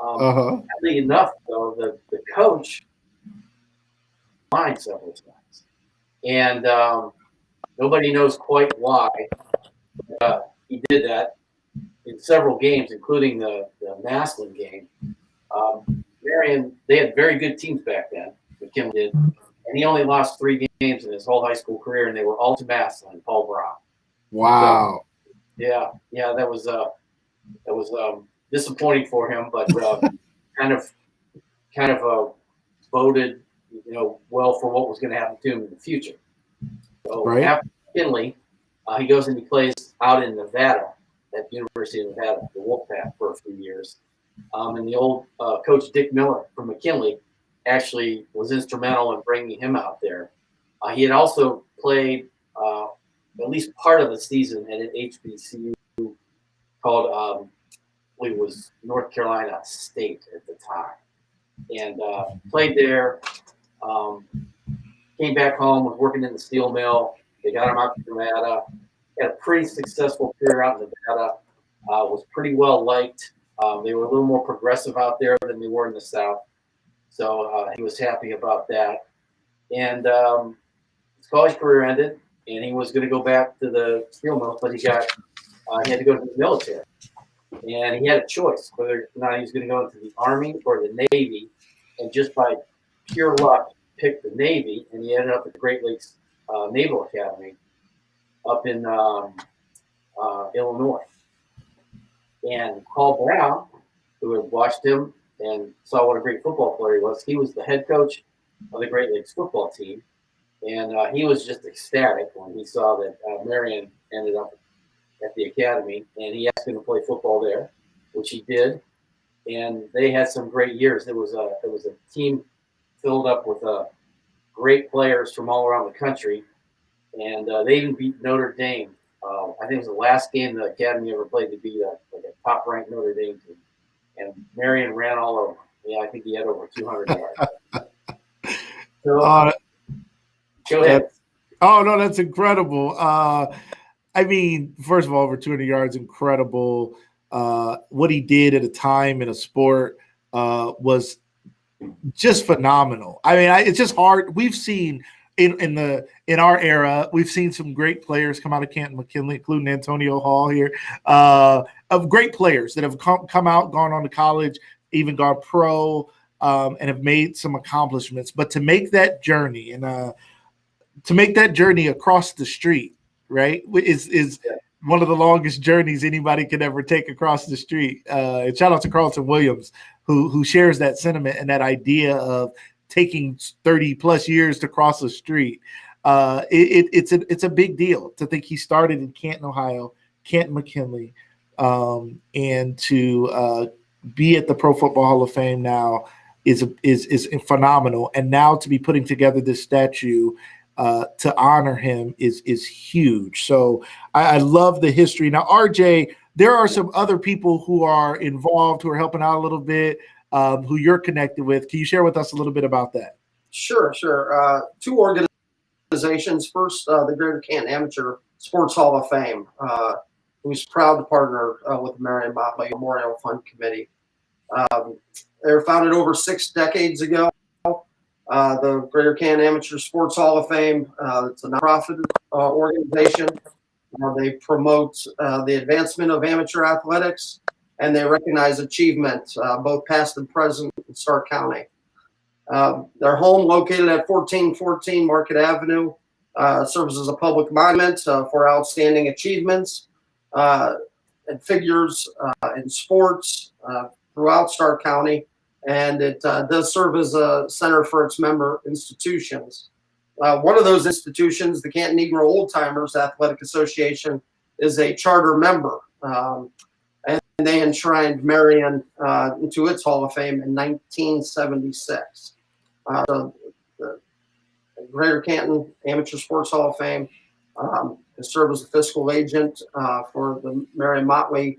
Speaker 3: Oddly enough, though, the coach fined several times, and nobody knows quite why he did that in several games, including the Massillon game. Marion, they had very good teams back then. McKinley did, and he only lost 3 games in his whole high school career, and they were all to Massillon, Paul Brown.
Speaker 1: Wow.
Speaker 3: So, yeah, that was disappointing for him, but kind of voted, well for what was going to happen to him in the future. So after McKinley, he goes and he plays out in Nevada at the University of Nevada, the Wolfpack, for a few years. And the old coach Dick Miller from McKinley actually was instrumental in bringing him out there. He had also played at least part of the season at an HBCU called, I believe it was North Carolina State at the time, and played there. Came back home, was working in the steel mill. They got him out to Nevada. Had a pretty successful career out in Nevada. Was pretty well liked. They were a little more progressive out there than they were in the South. So he was happy about that. And his college career ended, and he was going to go back to the steel mill, but he had to go to the military. And he had a choice whether or not he was going to go into the Army or the Navy. And just by pure luck, picked the Navy, and he ended up at the Great Lakes Naval Academy up in Illinois. And Paul Brown, who had watched him and saw what a great football player he was the head coach of the Great Lakes football team. And he was just ecstatic when he saw that Marion ended up at the academy, and he asked him to play football there, which he did. And they had some great years. It was a team filled up with great players from all around the country, and they even beat Notre Dame. I think it was the last game the academy ever played to beat a top-ranked Notre Dame team. And Marion ran all over. Yeah, I think he had over 200 yards. So, go ahead.
Speaker 1: Oh, no, that's incredible. I mean, first of all, over 200 yards, incredible. What he did at a time in a sport was just phenomenal. I mean, it's just hard. We've seen in our era, we've seen some great players come out of Canton McKinley, including Antonio Hall here, of great players that have come out, gone on to college, even gone pro, and have made some accomplishments. But to make that journey across the street, right, is one of the longest journeys anybody could ever take across the street. And shout out to Carlton Williams, who shares that sentiment and that idea of taking 30 plus years to cross a street. It's a big deal to think he started in Canton, Ohio, Canton McKinley, and to be at the Pro Football Hall of Fame now is phenomenal. And now to be putting together this statue to honor him is huge. So I love the history. Now, RJ, there are some other people who are involved, who are helping out a little bit, who you're connected with. Can you share with us a little bit about that?
Speaker 6: Sure. 2 organizations. First, the Greater Canton Amateur Sports Hall of Fame, who's proud to partner with the Marion Motley Memorial Fund Committee. They were founded over 6 decades ago. The Greater Canton Amateur Sports Hall of Fame, it's a nonprofit organization. They promote the advancement of amateur athletics, and they recognize achievement, both past and present, in Stark County. Their home, located at 1414 Market Avenue, serves as a public monument for outstanding achievements and figures in sports throughout Stark County. And it does serve as a center for its member institutions. One of those institutions, the Canton Negro Old Timers Athletic Association, is a charter member. And they enshrined Marion into its Hall of Fame in 1976. So the Greater Canton Amateur Sports Hall of Fame has served as a fiscal agent for the Marion Motley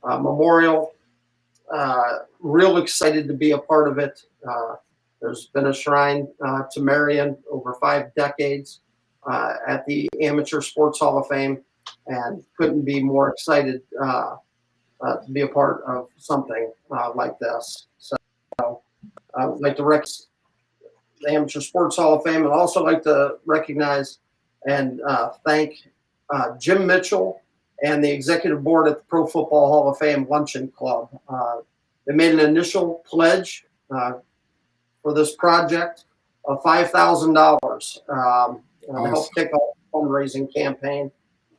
Speaker 6: Memorial. Real excited to be a part of it. There's been a shrine to Marion over 5 decades at the Amateur Sports Hall of Fame, and couldn't be more excited to be a part of something like this. So I would like to recognize the Amateur Sports Hall of Fame, and also like to recognize and thank Jim Mitchell and the executive board at the Pro Football Hall of Fame Luncheon Club. They made an initial pledge for this project of $5,000 to help kick off the fundraising campaign.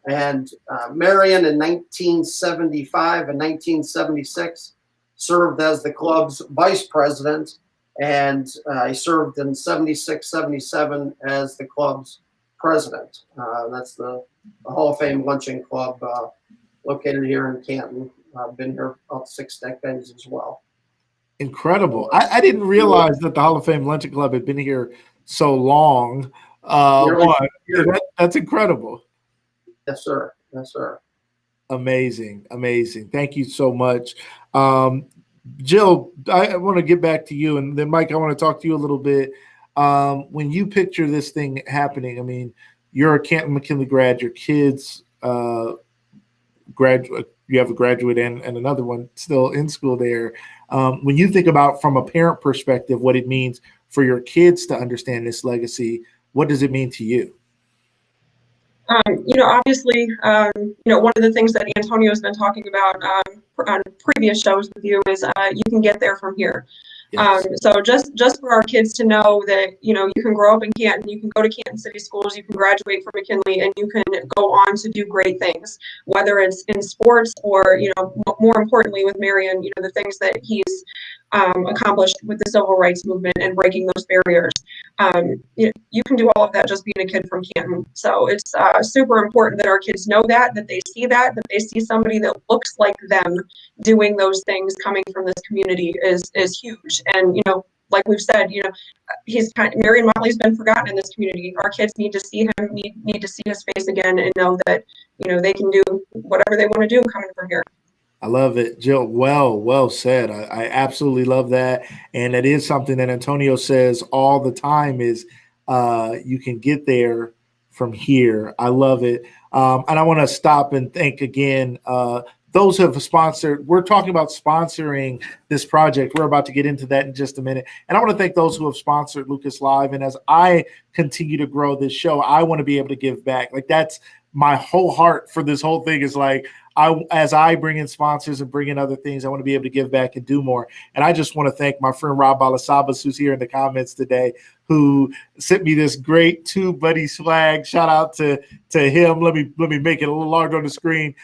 Speaker 6: And Marion in 1975 and 1976 served as the club's vice president, and he served in 76, 77 as the club's president. That's the Hall of Fame Luncheon Club located here in Canton. I've been here about 6 decades as well.
Speaker 1: Incredible. I didn't realize that the Hall of Fame Luncheon Club had been here so long. That's incredible.
Speaker 6: Yes, sir. Yes, sir.
Speaker 1: Amazing. Amazing. Thank you so much. Jill, I want to get back to you, and then Mike, I want to talk to you a little bit. When you picture this thing happening, I mean, you're a Canton McKinley grad, your kids graduate, you have a graduate and another one still in school there. When you think about, from a parent perspective, what it means for your kids to understand this legacy, what does it mean to you?
Speaker 5: Obviously, one of the things that Antonio has been talking about on previous shows with you is you can get there from here. Yes. So just for our kids to know that, you can grow up in Canton, you can go to Canton City Schools, you can graduate from McKinley, and you can go on to do great things, whether it's in sports or, more importantly with Marion, the things that he's accomplished with the civil rights movement and breaking those barriers. You can do all of that just being a kid from Canton. So it's super important that our kids know that they see that they see somebody that looks like them doing those things coming from this community is huge. And, like we've said, Marion Motley's been forgotten in this community. Our kids need to see him, need to see his face again, and know that, they can do whatever they want to do coming from here.
Speaker 1: I love it, Jill. Well said. I absolutely love that. And it is something that Antonio says all the time is you can get there from here. I love it. And I want to stop and thank again those who have sponsored. We're talking about sponsoring this project. We're about to get into that in just a minute. And I want to thank those who have sponsored Lucas Live. And as I continue to grow this show, I want to be able to give back. Like, that's my whole heart for this whole thing, is like, as I bring in sponsors and bring in other things, I want to be able to give back and do more. And I just want to thank my friend Rob Balasabas, who's here in the comments today, who sent me this great Tube Buddy swag. Shout out to him. Let me make it a little larger on the screen.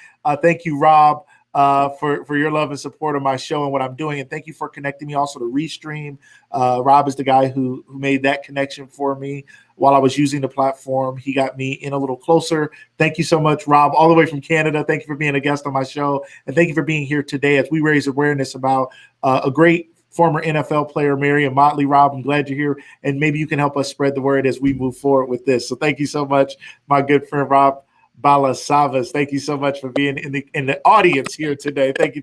Speaker 1: Thank you, Rob, for your love and support of my show and what I'm doing. And thank you for connecting me also to Restream. Rob is the guy who made that connection for me while I was using the platform. He got me in a little closer. Thank you so much, Rob, all the way from Canada. Thank you for being a guest on my show. And thank you for being here today as we raise awareness about a great former NFL player, Marion Motley. Rob, I'm glad you're here. And maybe you can help us spread the word as we move forward with this. So thank you so much, my good friend, Rob Balasabas. Thank you so much for being in the audience here today. Thank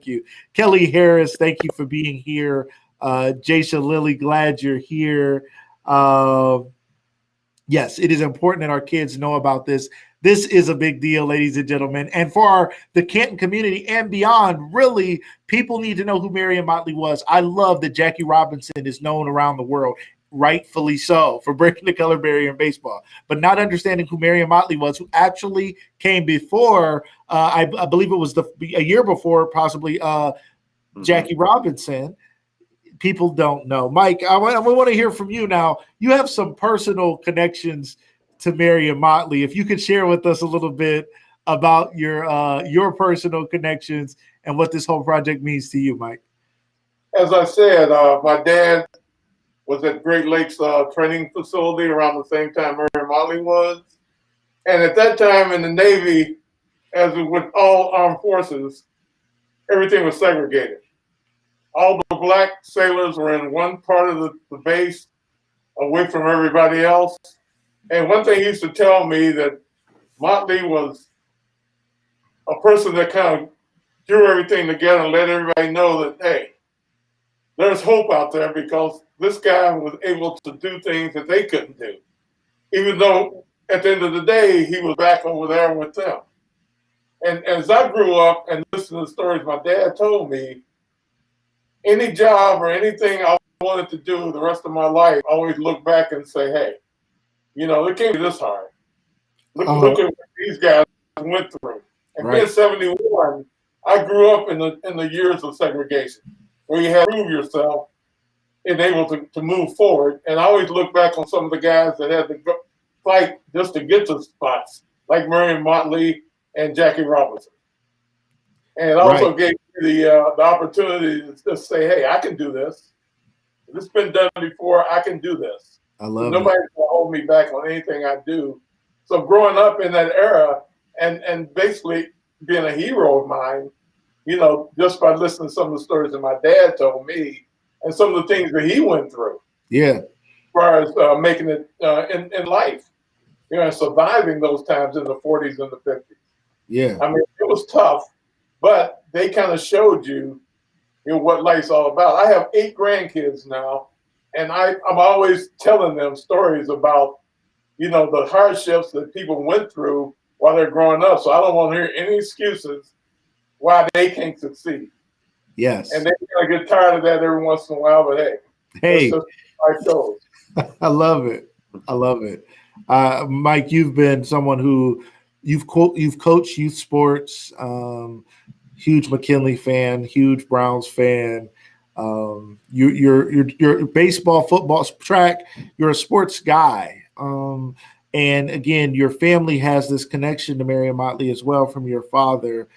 Speaker 1: you. Kelly Harris, thank you for being here. Jasha Lilly, glad you're here. Yes, it is important that our kids know about this. This is a big deal, ladies and gentlemen. And for the Canton community and beyond, really, people need to know who Marion Motley was. I love that Jackie Robinson is known around the world, rightfully so, for breaking the color barrier in baseball. But not understanding who Marion Motley was, who actually came before, I believe it was a year before, possibly Jackie Robinson. People don't know. Mike, we want to hear from you now. You have some personal connections to Marion Motley. If you could share with us a little bit about your personal connections and what this whole project means to you, Mike.
Speaker 4: As I said, my dad was at Great Lakes training facility around the same time Marion Motley was. And at that time in the Navy, as with all armed forces, everything was segregated. All the black sailors were in one part of the base, away from everybody else. And one thing he used to tell me, that Motley was a person that kind of drew everything together and let everybody know that, hey, there's hope out there, because this guy was able to do things that they couldn't do, even though at the end of the day, he was back over there with them. And as I grew up and listened to the stories my dad told me, any job or anything I wanted to do the rest of my life, I always look back and say, hey, it can't be this hard. Look at what these guys went through. And being 71, I grew up in the years of segregation, where you had to prove yourself and able to move forward. And I always look back on some of the guys that had to fight just to get to spots, like Marion Motley and Jackie Robinson. And it also gave me the opportunity to just say, hey, I can do this. This has been done before. I can do this.
Speaker 1: I love
Speaker 4: Nobody's going to hold me back on anything I do. So growing up in that era and basically being a hero of mine, just by listening to some of the stories that my dad told me and some of the things that he went through.
Speaker 1: Yeah.
Speaker 4: As far as making it in life, and surviving those times in the 40s and the 50s.
Speaker 1: Yeah.
Speaker 4: I mean, it was tough, but they kind of showed you, what life's all about. I have 8 grandkids now, and I'm always telling them stories about, the hardships that people went through while they're growing up. So I don't want to hear any excuses why they can't succeed.
Speaker 1: Yes.
Speaker 4: And they kind of get tired of that every once in a while, but hey, that's just how it goes.
Speaker 1: I love it. I love it. Mike, you've been someone who you've coached youth sports, huge McKinley fan, huge Browns fan. You're baseball, football, track. You're a sports guy. And again, your family has this connection to Marion Motley as well from your father.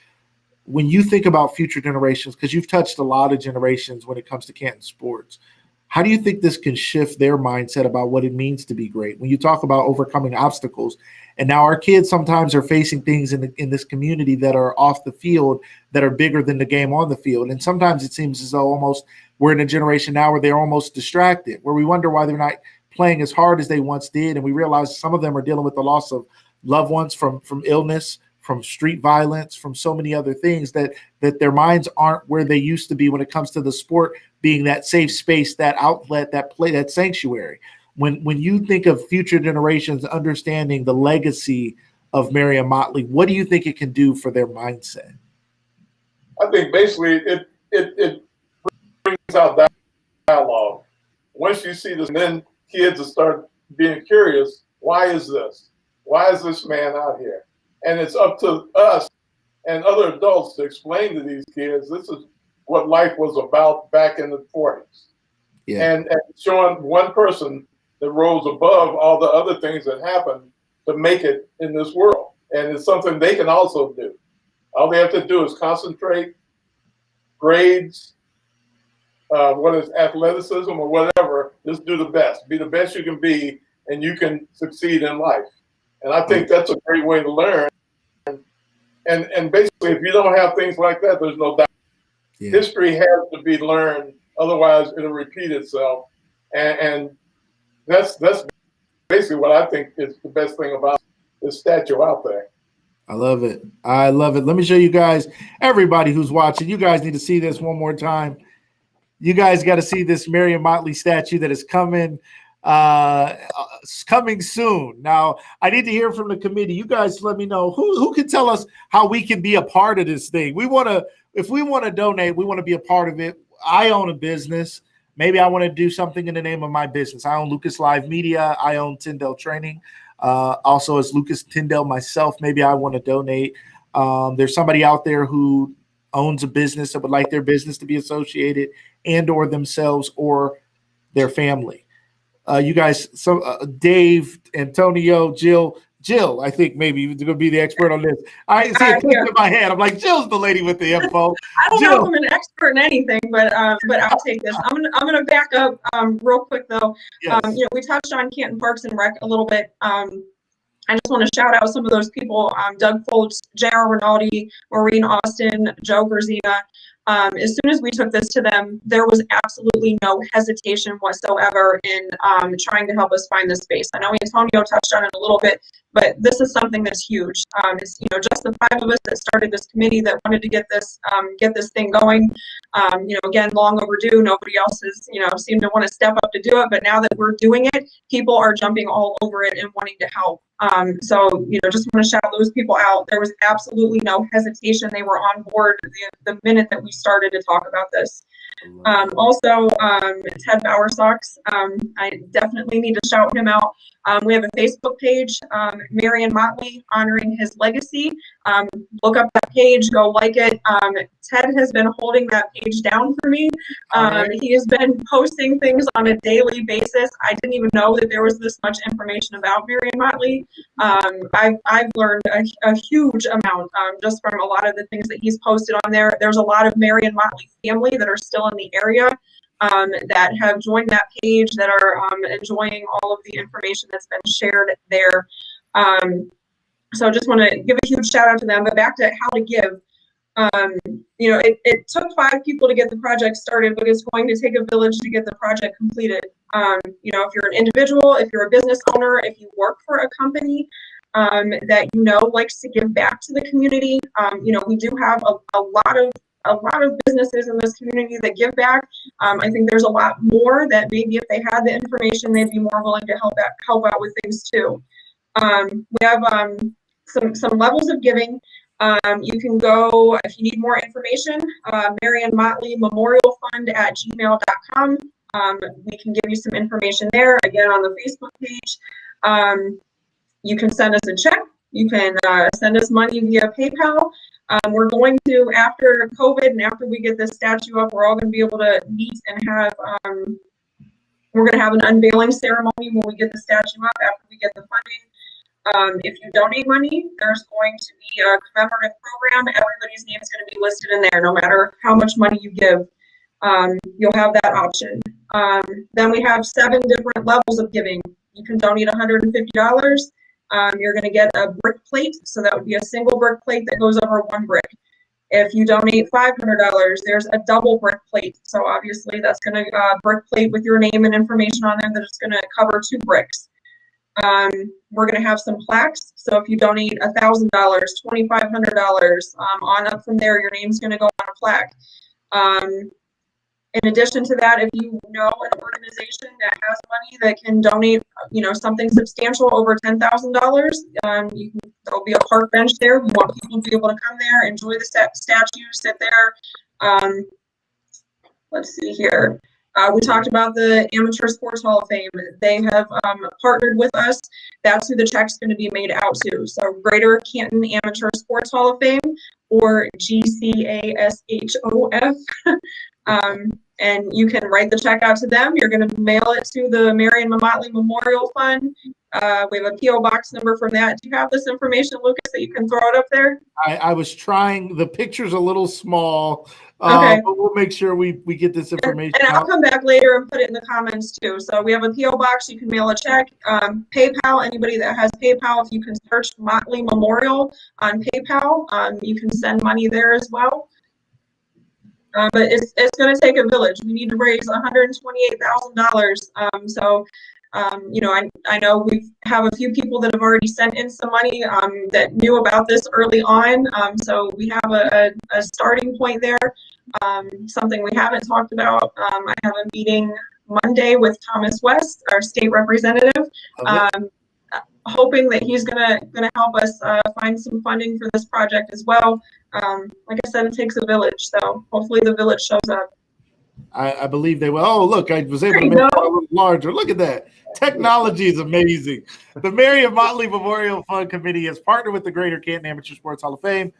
Speaker 1: When you think about future generations, because you've touched a lot of generations when it comes to Canton sports, how do you think this can shift their mindset about what it means to be great? When you talk about overcoming obstacles, and now our kids sometimes are facing things in this community that are off the field that are bigger than the game on the field. And sometimes it seems as though almost we're in a generation now where they're almost distracted, where we wonder why they're not playing as hard as they once did. And we realize some of them are dealing with the loss of loved ones from illness, from street violence, from so many other things that their minds aren't where they used to be when it comes to the sport being that safe space, that outlet, that play, that sanctuary. When you think of future generations understanding the legacy of Marion Motley, what do you think it can do for their mindset?
Speaker 4: I think basically it brings out dialogue. Once you see this, and then kids will start being curious, why is this? Why is this man out here? And it's up to us and other adults to explain to these kids, this is what life was about back in the 40s.
Speaker 1: Yeah.
Speaker 4: And showing one person that rose above all the other things that happened to make it in this world. And it's something they can also do. All they have to do is concentrate, grades, whether it's athleticism or whatever, just do the best. Be the best you can be, and you can succeed in life. And I think that's a great way to learn. And basically, if you don't have things like that, there's no doubt. Yeah. History has to be learned, otherwise it'll repeat itself. And that's basically what I think is the best thing about this statue out there.
Speaker 1: I love it. I love it. Let me show you guys, everybody who's watching, you guys need to see this one more time. You guys got to see this Marion Motley statue that is coming soon. Now, I need to hear from the committee. You guys let me know who can tell us how we can be a part of this thing. If we want to donate, we want to be a part of it. I own a business. Maybe I want to do something in the name of my business. I own Lucas Live Media. I own Tyndale Training. Also, as Lucas Tyndale myself, maybe I want to donate. There's somebody out there who owns a business that would like their business to be associated and or themselves or their family. You guys, Dave, Antonio, Jill, I think maybe you're going to be the expert on this. I see it clicked in my head. I'm like, Jill's the lady with the info.
Speaker 5: I don't know if I'm an expert in anything, but I'll take this. I'm gonna back up real quick though.
Speaker 1: Yes.
Speaker 5: We touched on Canton Parks and Rec a little bit. I just want to shout out some of those people: Doug Foltz, J.R. Rinaldi, Maureen Austin, Joe Berzina. As soon as we took this to them, there was absolutely no hesitation whatsoever in trying to help us find this space. I know Antonio touched on it a little bit, but this is something that's huge. It's just the 5 of us that started this committee that wanted to get this thing going. Again, long overdue. Nobody else has seemed to want to step up to do it, but now that we're doing it, people are jumping all over it and wanting to help. Just want to shout those people out. There was absolutely no hesitation. They were on board the minute that we started to talk about this. Also, Ted Bowersox, I definitely need to shout him out. We have a Facebook page, Marion Motley, honoring his legacy. Look up that page, go like it. Ted has been holding that page down for me. He has been posting things on a daily basis. I didn't even know that there was this much information about Marion Motley. I've learned a huge amount just from a lot of the things that he's posted on there. There's a lot of Marion Motley family that are still in the area that have joined that page, that are enjoying all of the information that's been shared there. So I just want to give a huge shout out to them. But back to how to give. It took 5 people to get the project started, but it's going to take a village to get the project completed. If you're an individual, if you're a business owner, if you work for a company that likes to give back to the community, we do have a lot of businesses in this community that give back. I think there's a lot more that maybe if they had the information, they'd be more willing to help out with things too. We have some levels of giving. You can go, if you need more information, Marion Motley Memorial Fund at gmail.com. We can give you some information there, again, on the Facebook page. You can send us a check. You can send us money via PayPal. We're going to, after COVID and after we get this statue up, we're all going to be able to meet and have, we're going to have an unveiling ceremony when we get the statue up after we get the funding. If you donate money, there's going to be a commemorative program. Everybody's name is going to be listed in there, no matter how much money you give. You'll have that option. Then we have 7 different levels of giving. You can donate $150. You're going to get a brick plate, so that would be a single brick plate that goes over 1 brick. If you donate $500, there's a double brick plate. So obviously that's going to brick plate with your name and information on there that is going to cover 2 bricks. We're going to have some plaques. So if you donate $1,000, $2,500, on up from there, your name's going to go on a plaque. In addition to that, if you know an organization that has money that can donate, something substantial over $10,000, there'll be a park bench there. We want people to be able to come there, enjoy the statue, sit there. Let's see here. We talked about the Amateur Sports Hall of Fame. They have partnered with us. That's who the check's going to be made out to. So Greater Canton Amateur Sports Hall of Fame, or GCASHOF. And you can write the check out to them. You're going to mail it to the Marion Motley Memorial Fund. We have a P.O. box number from that. Do you have this information, Lucas, that you can throw it up there?
Speaker 1: I was trying. The picture's a little small,
Speaker 5: okay.
Speaker 1: But we'll make sure we get this information
Speaker 5: and I'll come back later and put it in the comments too. So we have a P.O. box. You can mail a check. PayPal, anybody that has PayPal, if you can search Motley Memorial on PayPal, you can send money there as well. But it's going to take a village. We need to raise $128,000. I know we have a few people that have already sent in some money that knew about this early on. So we have a starting point there. Something we haven't talked about. I have a meeting Monday with Thomas West, our state representative. Hoping that he's gonna help us find some funding for this project as well. Like I said, it takes a village, so hopefully the village shows up.
Speaker 1: I believe they will. Oh, look, I was able to make it a little larger. Look at that. Technology is amazing. The Marion Motley Memorial Fund Committee has partnered with the Greater Canton Amateur Sports Hall of Fame.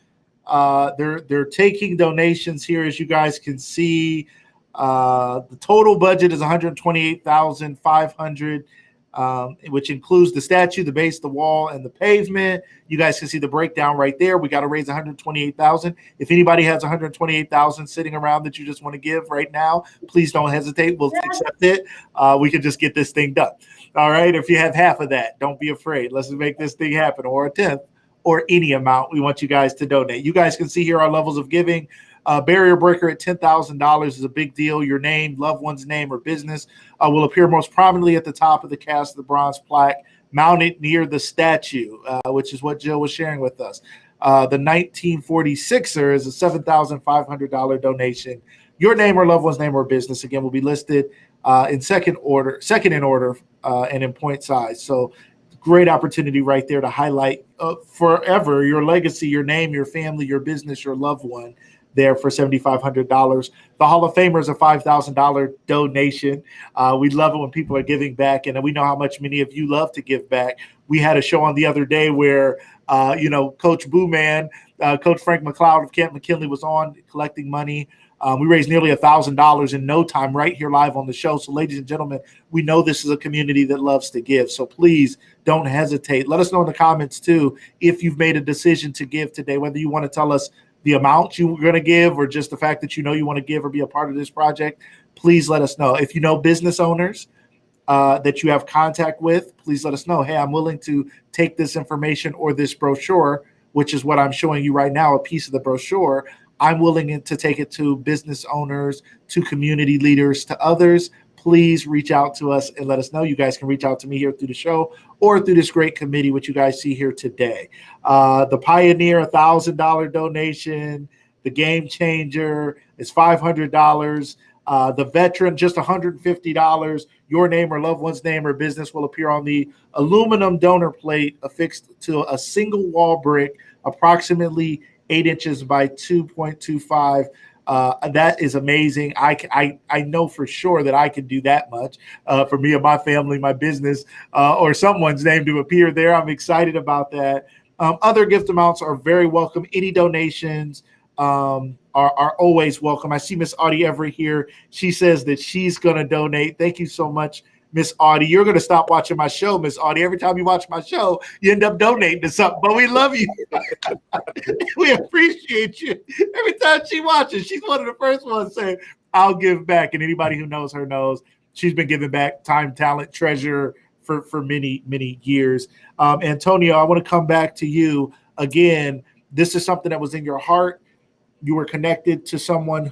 Speaker 1: They're taking donations here, as you guys can see. The total budget is $128,500. Which includes the statue, the base, the wall, and the pavement. You guys can see the breakdown right there. We got to raise $128,000. If anybody has $128,000 sitting around that you just want to give right now, please don't hesitate. We'll accept it. We can just get this thing done. All right. If you have half of that, don't be afraid. Let's make this thing happen, or a tenth, or any amount. We want you guys to donate. You guys can see here our levels of giving. Barrier breaker at $10,000 is a big deal. Your name, loved one's name, or business will appear most prominently at the top of the cast of the bronze plaque mounted near the statue, which is what Jill was sharing with us. The 1946er is a $7,500 donation. Your name or loved one's name or business, again, will be listed in second in order, and in point size. So great opportunity right there to highlight forever your legacy, your name, your family, your business, your loved one there for $7,500. The Hall of Famer is a $5,000 donation. We love it when people are giving back, and we know how much many of you love to give back. We had a show on the other day where, Coach Boo Man, Coach Frank McLeod of Kent McKinley was on collecting money. We raised nearly $1,000 in no time right here live on the show. So, ladies and gentlemen, we know this is a community that loves to give. So please don't hesitate. Let us know in the comments, too, if you've made a decision to give today, whether you want to tell us the amount you're going to give or just the fact that you want to give or be a part of this project. Please let us know. If you know business owners that you have contact with, please let us know. Hey, I'm willing to take this information or this brochure, which is what I'm showing you right now, a piece of the brochure. I'm willing to take it to business owners, to community leaders, to others. Please reach out to us and let us know. You guys can reach out to me here through the show or through this great committee, which you guys see here today. The Pioneer, $1,000 donation. The Game Changer is $500. The Veteran, just $150. Your name or loved one's name or business will appear on the aluminum donor plate affixed to a single wall brick, approximately 8 inches by 2.25. That is amazing. I know for sure that I can do that much for me and my family, my business, or someone's name to appear there. I'm excited about that. Other gift amounts are very welcome. Any donations are always welcome. I see Miss Audie Everett here. She says that she's going to donate. Thank you so much, Miss Audie. You're going to stop watching my show, Miss Audie. Every time you watch my show, you end up donating to something. But we love you. We appreciate you. Every time she watches, she's one of the first ones saying, I'll give back. And anybody who knows her knows she's been giving back time, talent, treasure for many, many years. Antonio, I want to come back to you. Again, this is something that was in your heart. You were connected to someone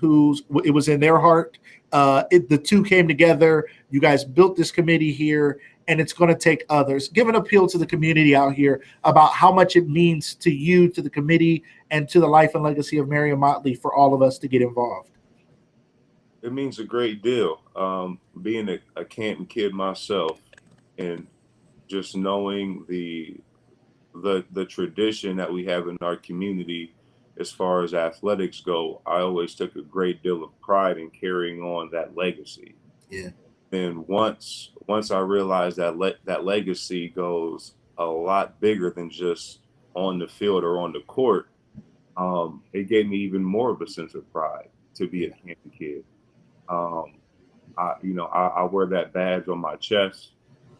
Speaker 1: it was in their heart. The two came together. You guys built this committee here, and it's going to take others. Give an appeal to the community out here about how much it means to you, to the committee, and to the life and legacy of Marion Motley for all of us to get involved.
Speaker 2: It means a great deal. Being a Canton kid myself, and just knowing the tradition that we have in our community as far as athletics go, I always took a great deal of pride in carrying on that legacy.
Speaker 1: Yeah.
Speaker 2: And once I realized that that legacy goes a lot bigger than just on the field or on the court, it gave me even more of a sense of pride to be a Canton kid. I wear that badge on my chest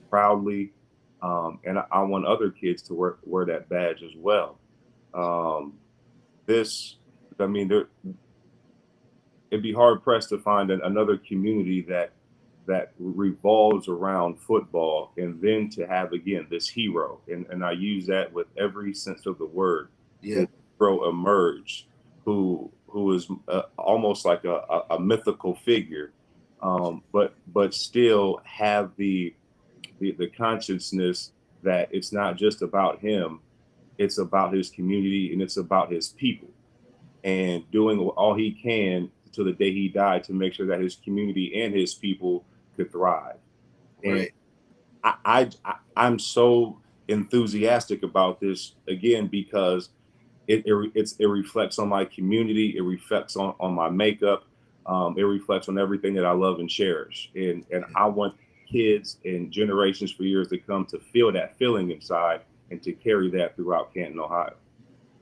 Speaker 2: proudly, and I want other kids to wear that badge as well. It'd be hard pressed to find another community that revolves around football, and then to have again this hero, and I use that with every sense of the word.
Speaker 1: Yeah,
Speaker 2: hero emerged, who is almost like a mythical figure, but still have the consciousness that it's not just about him. It's about his community, and it's about his people, and doing all he can to the day he died to make sure that his community and his people could thrive.
Speaker 1: Right.
Speaker 2: And I'm so enthusiastic about this, again, because it reflects on my community. It reflects on my makeup. It reflects on everything that I love and cherish. And I want kids and generations for years to come to feel that feeling inside, and to carry that throughout Canton, Ohio.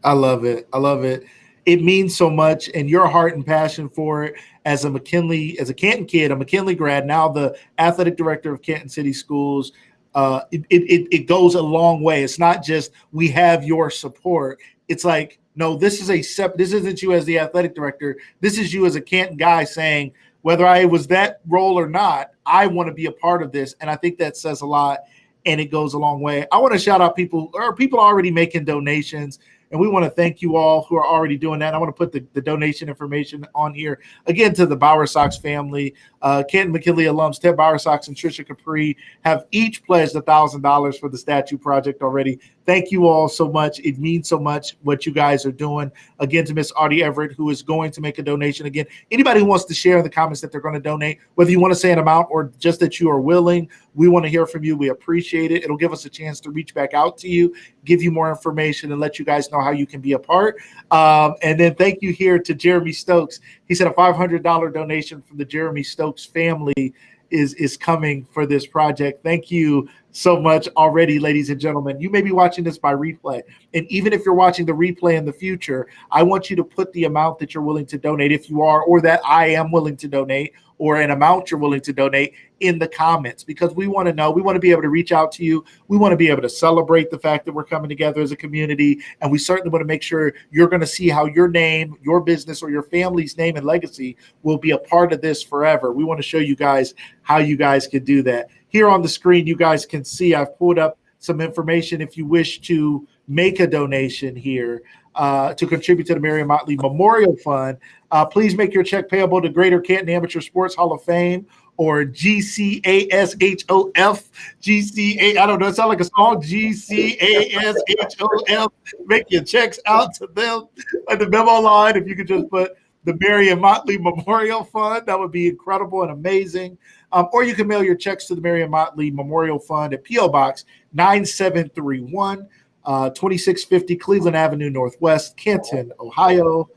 Speaker 1: I love it. I love it. It means so much, and your heart and passion for it as a Canton kid, a McKinley grad, now the athletic director of Canton City Schools. It goes a long way. It's not just we have your support. It's like, no, this isn't you as the athletic director. This is you as a Canton guy saying, whether I was that role or not, I want to be a part of this. And I think that says a lot, and it goes a long way. I want to shout out people already making donations. And we want to thank you all who are already doing that. I want to put the donation information on here again to the Bower Sox family. Canton McKinley alums Ted Bower Sox and Trisha Capri have each pledged $1,000 for the statue project already. Thank you all so much. It means so much what you guys are doing. Again, to Miss Artie Everett, who is going to make a donation. Again, anybody who wants to share in the comments that they're going to donate, whether you want to say an amount or just that you are willing, we want to hear from you. We appreciate it. It'll give us a chance to reach back out to you, give you more information, and let you guys know how you can be a part. And then thank you here to Jeremy Stokes. He said a $500 donation from the Jeremy Stokes family is coming for this project. Thank you so much already, ladies and gentlemen. You may be watching this by replay. And even if you're watching the replay in the future, I want you to put the amount that you're willing to donate, if you are, or that I am willing to donate, or an amount you're willing to donate in the comments, because we want to know. We want to be able to reach out to you. We want to be able to celebrate the fact that we're coming together as a community. And we certainly want to make sure you're going to see how your name, your business, or your family's name and legacy will be a part of this forever. We want to show you guys how you guys can do that. Here on the screen, you guys can see I've pulled up some information if you wish to make a donation here to contribute to the Marion Motley Memorial Fund. Please make your check payable to Greater Canton Amateur Sports Hall of Fame, or GCASHOF. GCA, I don't know, it sounds like a song. GCASHOF. Make your checks out to them at the memo line. If you could just put the Marion Motley Memorial Fund, that would be incredible and amazing. Or you can mail your checks to the Marion Motley Memorial Fund at P.O. Box 9731, 2650 Cleveland Avenue Northwest, Canton, Ohio,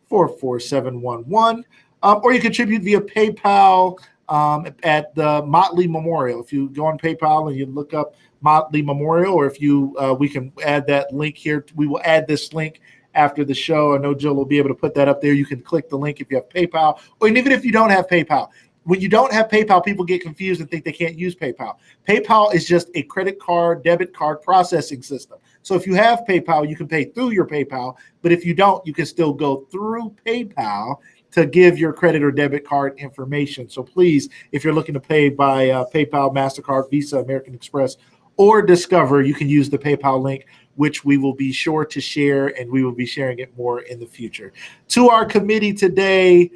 Speaker 1: 44711. Or you contribute via PayPal at the Motley Memorial. If you go on PayPal and you look up Motley Memorial, or if you we can add that link here. We will add this link after the show. I know Jill will be able to put that up there. You can click the link if you have PayPal, or even if you don't have PayPal. When you don't have PayPal, people get confused and think they can't use PayPal. PayPal is just a credit card, debit card processing system. So if you have PayPal, you can pay through your PayPal. But if you don't, you can still go through PayPal to give your credit or debit card information. So please, if you're looking to pay by PayPal, MasterCard, Visa, American Express, or Discover, you can use the PayPal link, which we will be sure to share, and we will be sharing it more in the future. To our committee today,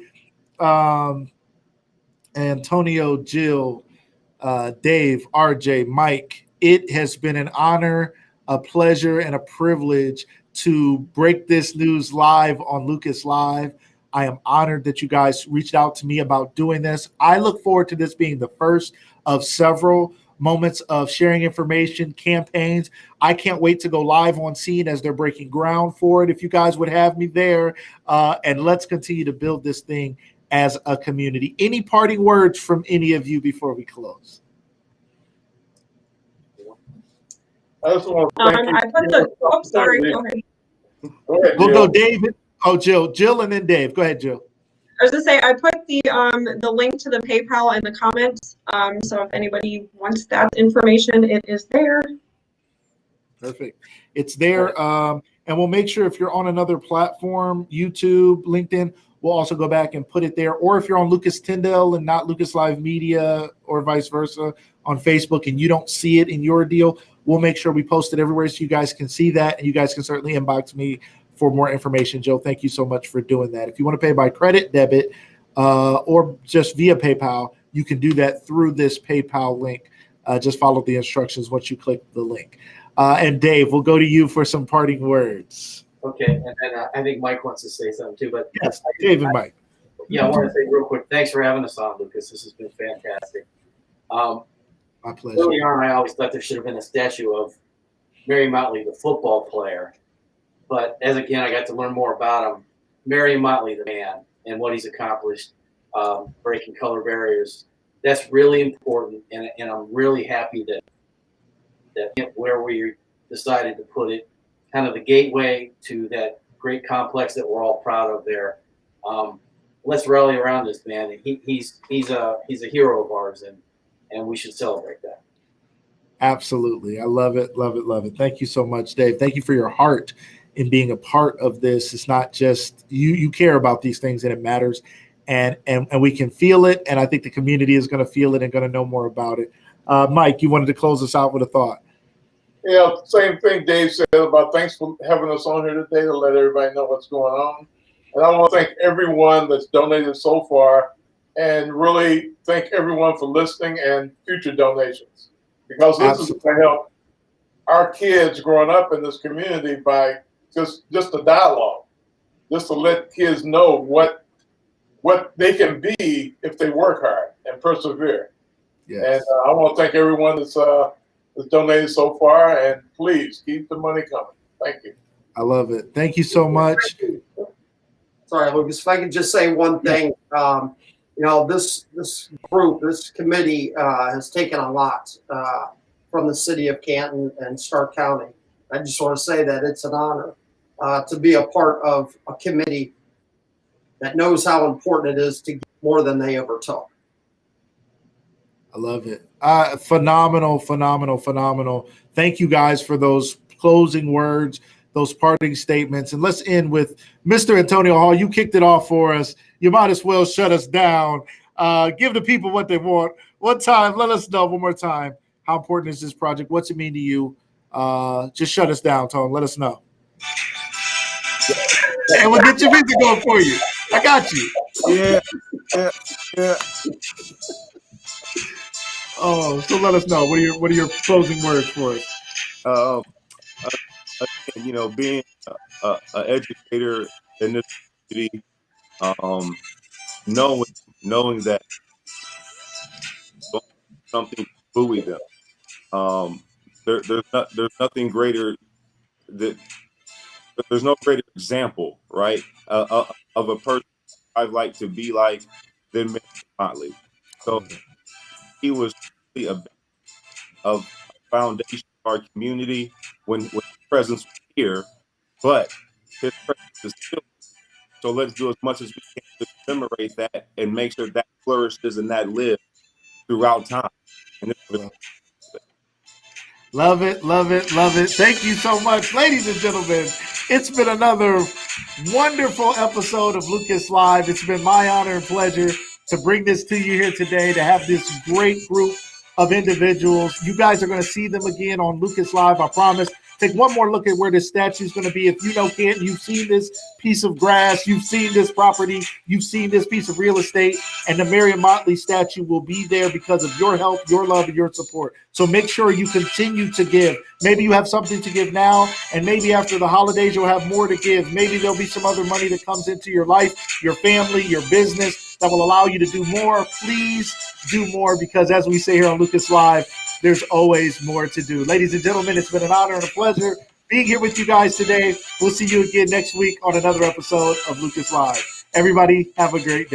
Speaker 1: Antonio, Jill, Dave, RJ, Mike, it has been an honor, a pleasure, and a privilege to break this news live on Lucas Live. I am honored that you guys reached out to me about doing this. I look forward to this being the first of several moments of sharing information, campaigns. I can't wait to go live on scene as they're breaking ground for it. If you guys would have me there, and let's continue to build this thing as a community. Any parting words from any of you before we close?
Speaker 4: I just want to thank you.
Speaker 5: I put the. Oh, sorry. Go ahead.
Speaker 4: Go ahead,
Speaker 1: We'll
Speaker 4: Jill.
Speaker 1: go David. Oh, Jill, and then Dave. Go ahead, Jill.
Speaker 5: I was gonna say I put the link to the PayPal in the comments. So if anybody wants that information, it is there.
Speaker 1: Perfect. It's there. And we'll make sure if you're on another platform, YouTube, LinkedIn, we'll also go back and put it there. Or if you're on Lucas Tyndale and not Lucas Live Media, or vice versa on Facebook, and you don't see it in your deal, we'll make sure we post it everywhere so you guys can see that, and you guys can certainly inbox me for more information. Joe, thank you so much for doing that. If you want to pay by credit, debit, or just via PayPal, you can do that through this PayPal link. Just follow the instructions once you click the link. And Dave, we'll go to you for some parting words.
Speaker 3: Okay, and then I think Mike wants to say something too. But
Speaker 1: Yes, Dave and Mike.
Speaker 3: Yeah, I want to say real quick, thanks for having us on, Lucas. This has been fantastic.
Speaker 1: My pleasure.
Speaker 3: Early on, I always thought there should have been a statue of Marion Motley, the football player. But as again, I got to learn more about him. Marion Motley, the man, and what he's accomplished, breaking color barriers. That's really important, and I'm really happy that where we decided to put it, kind of the gateway to that great complex that we're all proud of there. Let's rally around this man. He's a hero of ours, and we should celebrate that.
Speaker 1: Absolutely. I love it. Love it. Love it. Thank you so much, Dave. Thank you for your heart in being a part of this. It's not just you care about these things, and it matters, and we can feel it. And I think the community is going to feel it and going to know more about it. Mike, you wanted to close us out with a thought.
Speaker 4: Yeah, same thing Dave said about thanks for having us on here today to let everybody know what's going on. And I want to thank everyone that's donated so far and really thank everyone for listening and future donations. Because this is to help our kids growing up in this community by just a dialogue, just to let kids know what they can be if they work hard and persevere. Yes. And I want to thank everyone that's donated so far, and please keep the money coming. Thank you.
Speaker 1: I love it. Thank you so much.
Speaker 6: Sorry, Lucas, if I could just say one thing. This group, this committee has taken a lot from the city of Canton and Stark County. I just want to say that it's an honor to be a part of a committee that knows how important it is to give more than they ever took.
Speaker 1: I love it. Phenomenal. Thank you guys for those closing words, those parting statements. And let's end with Mr. Antonio Hall. You kicked it off for us. You might as well shut us down. Give the people what they want. One time, let us know one more time. How important is this project? What's it mean to you? Just shut us down, Tone. Let us know. And we'll get your music going for you. I got you.
Speaker 2: Yeah.
Speaker 1: Oh, so let us know. What are your closing words for us?
Speaker 2: Being an educator in this community, knowing that something buoy them. There's nothing greater there's no greater example, right, of a person I'd like to be like than Marion Motley. So he was really a foundation of our community when his presence was here, but his presence is still. So let's do as much as we can to commemorate that and make sure that flourishes and that lives throughout time.
Speaker 1: Love it. Thank you so much, ladies and gentlemen. It's been another wonderful episode of Lucas Live. It's been my honor and pleasure to bring this to you here today, to have this great group of individuals. You guys are going to see them again on Lucas Live, I promise. Take one more look at where this statue is going to be. If you know Canton, you've seen this piece of grass, you've seen this property, you've seen this piece of real estate, and the Marion Motley statue will be there because of your help, your love, and your support. So make sure you continue to give. Maybe you have something to give now, and maybe after the holidays you'll have more to give. Maybe there'll be some other money that comes into your life, your family, your business that will allow you to do more. Please do more, because as we say here on Lucas Live, there's always more to do. Ladies and gentlemen, it's been an honor and a pleasure being here with you guys today. We'll see you again next week on another episode of Lucas Live. Everybody, have a great day.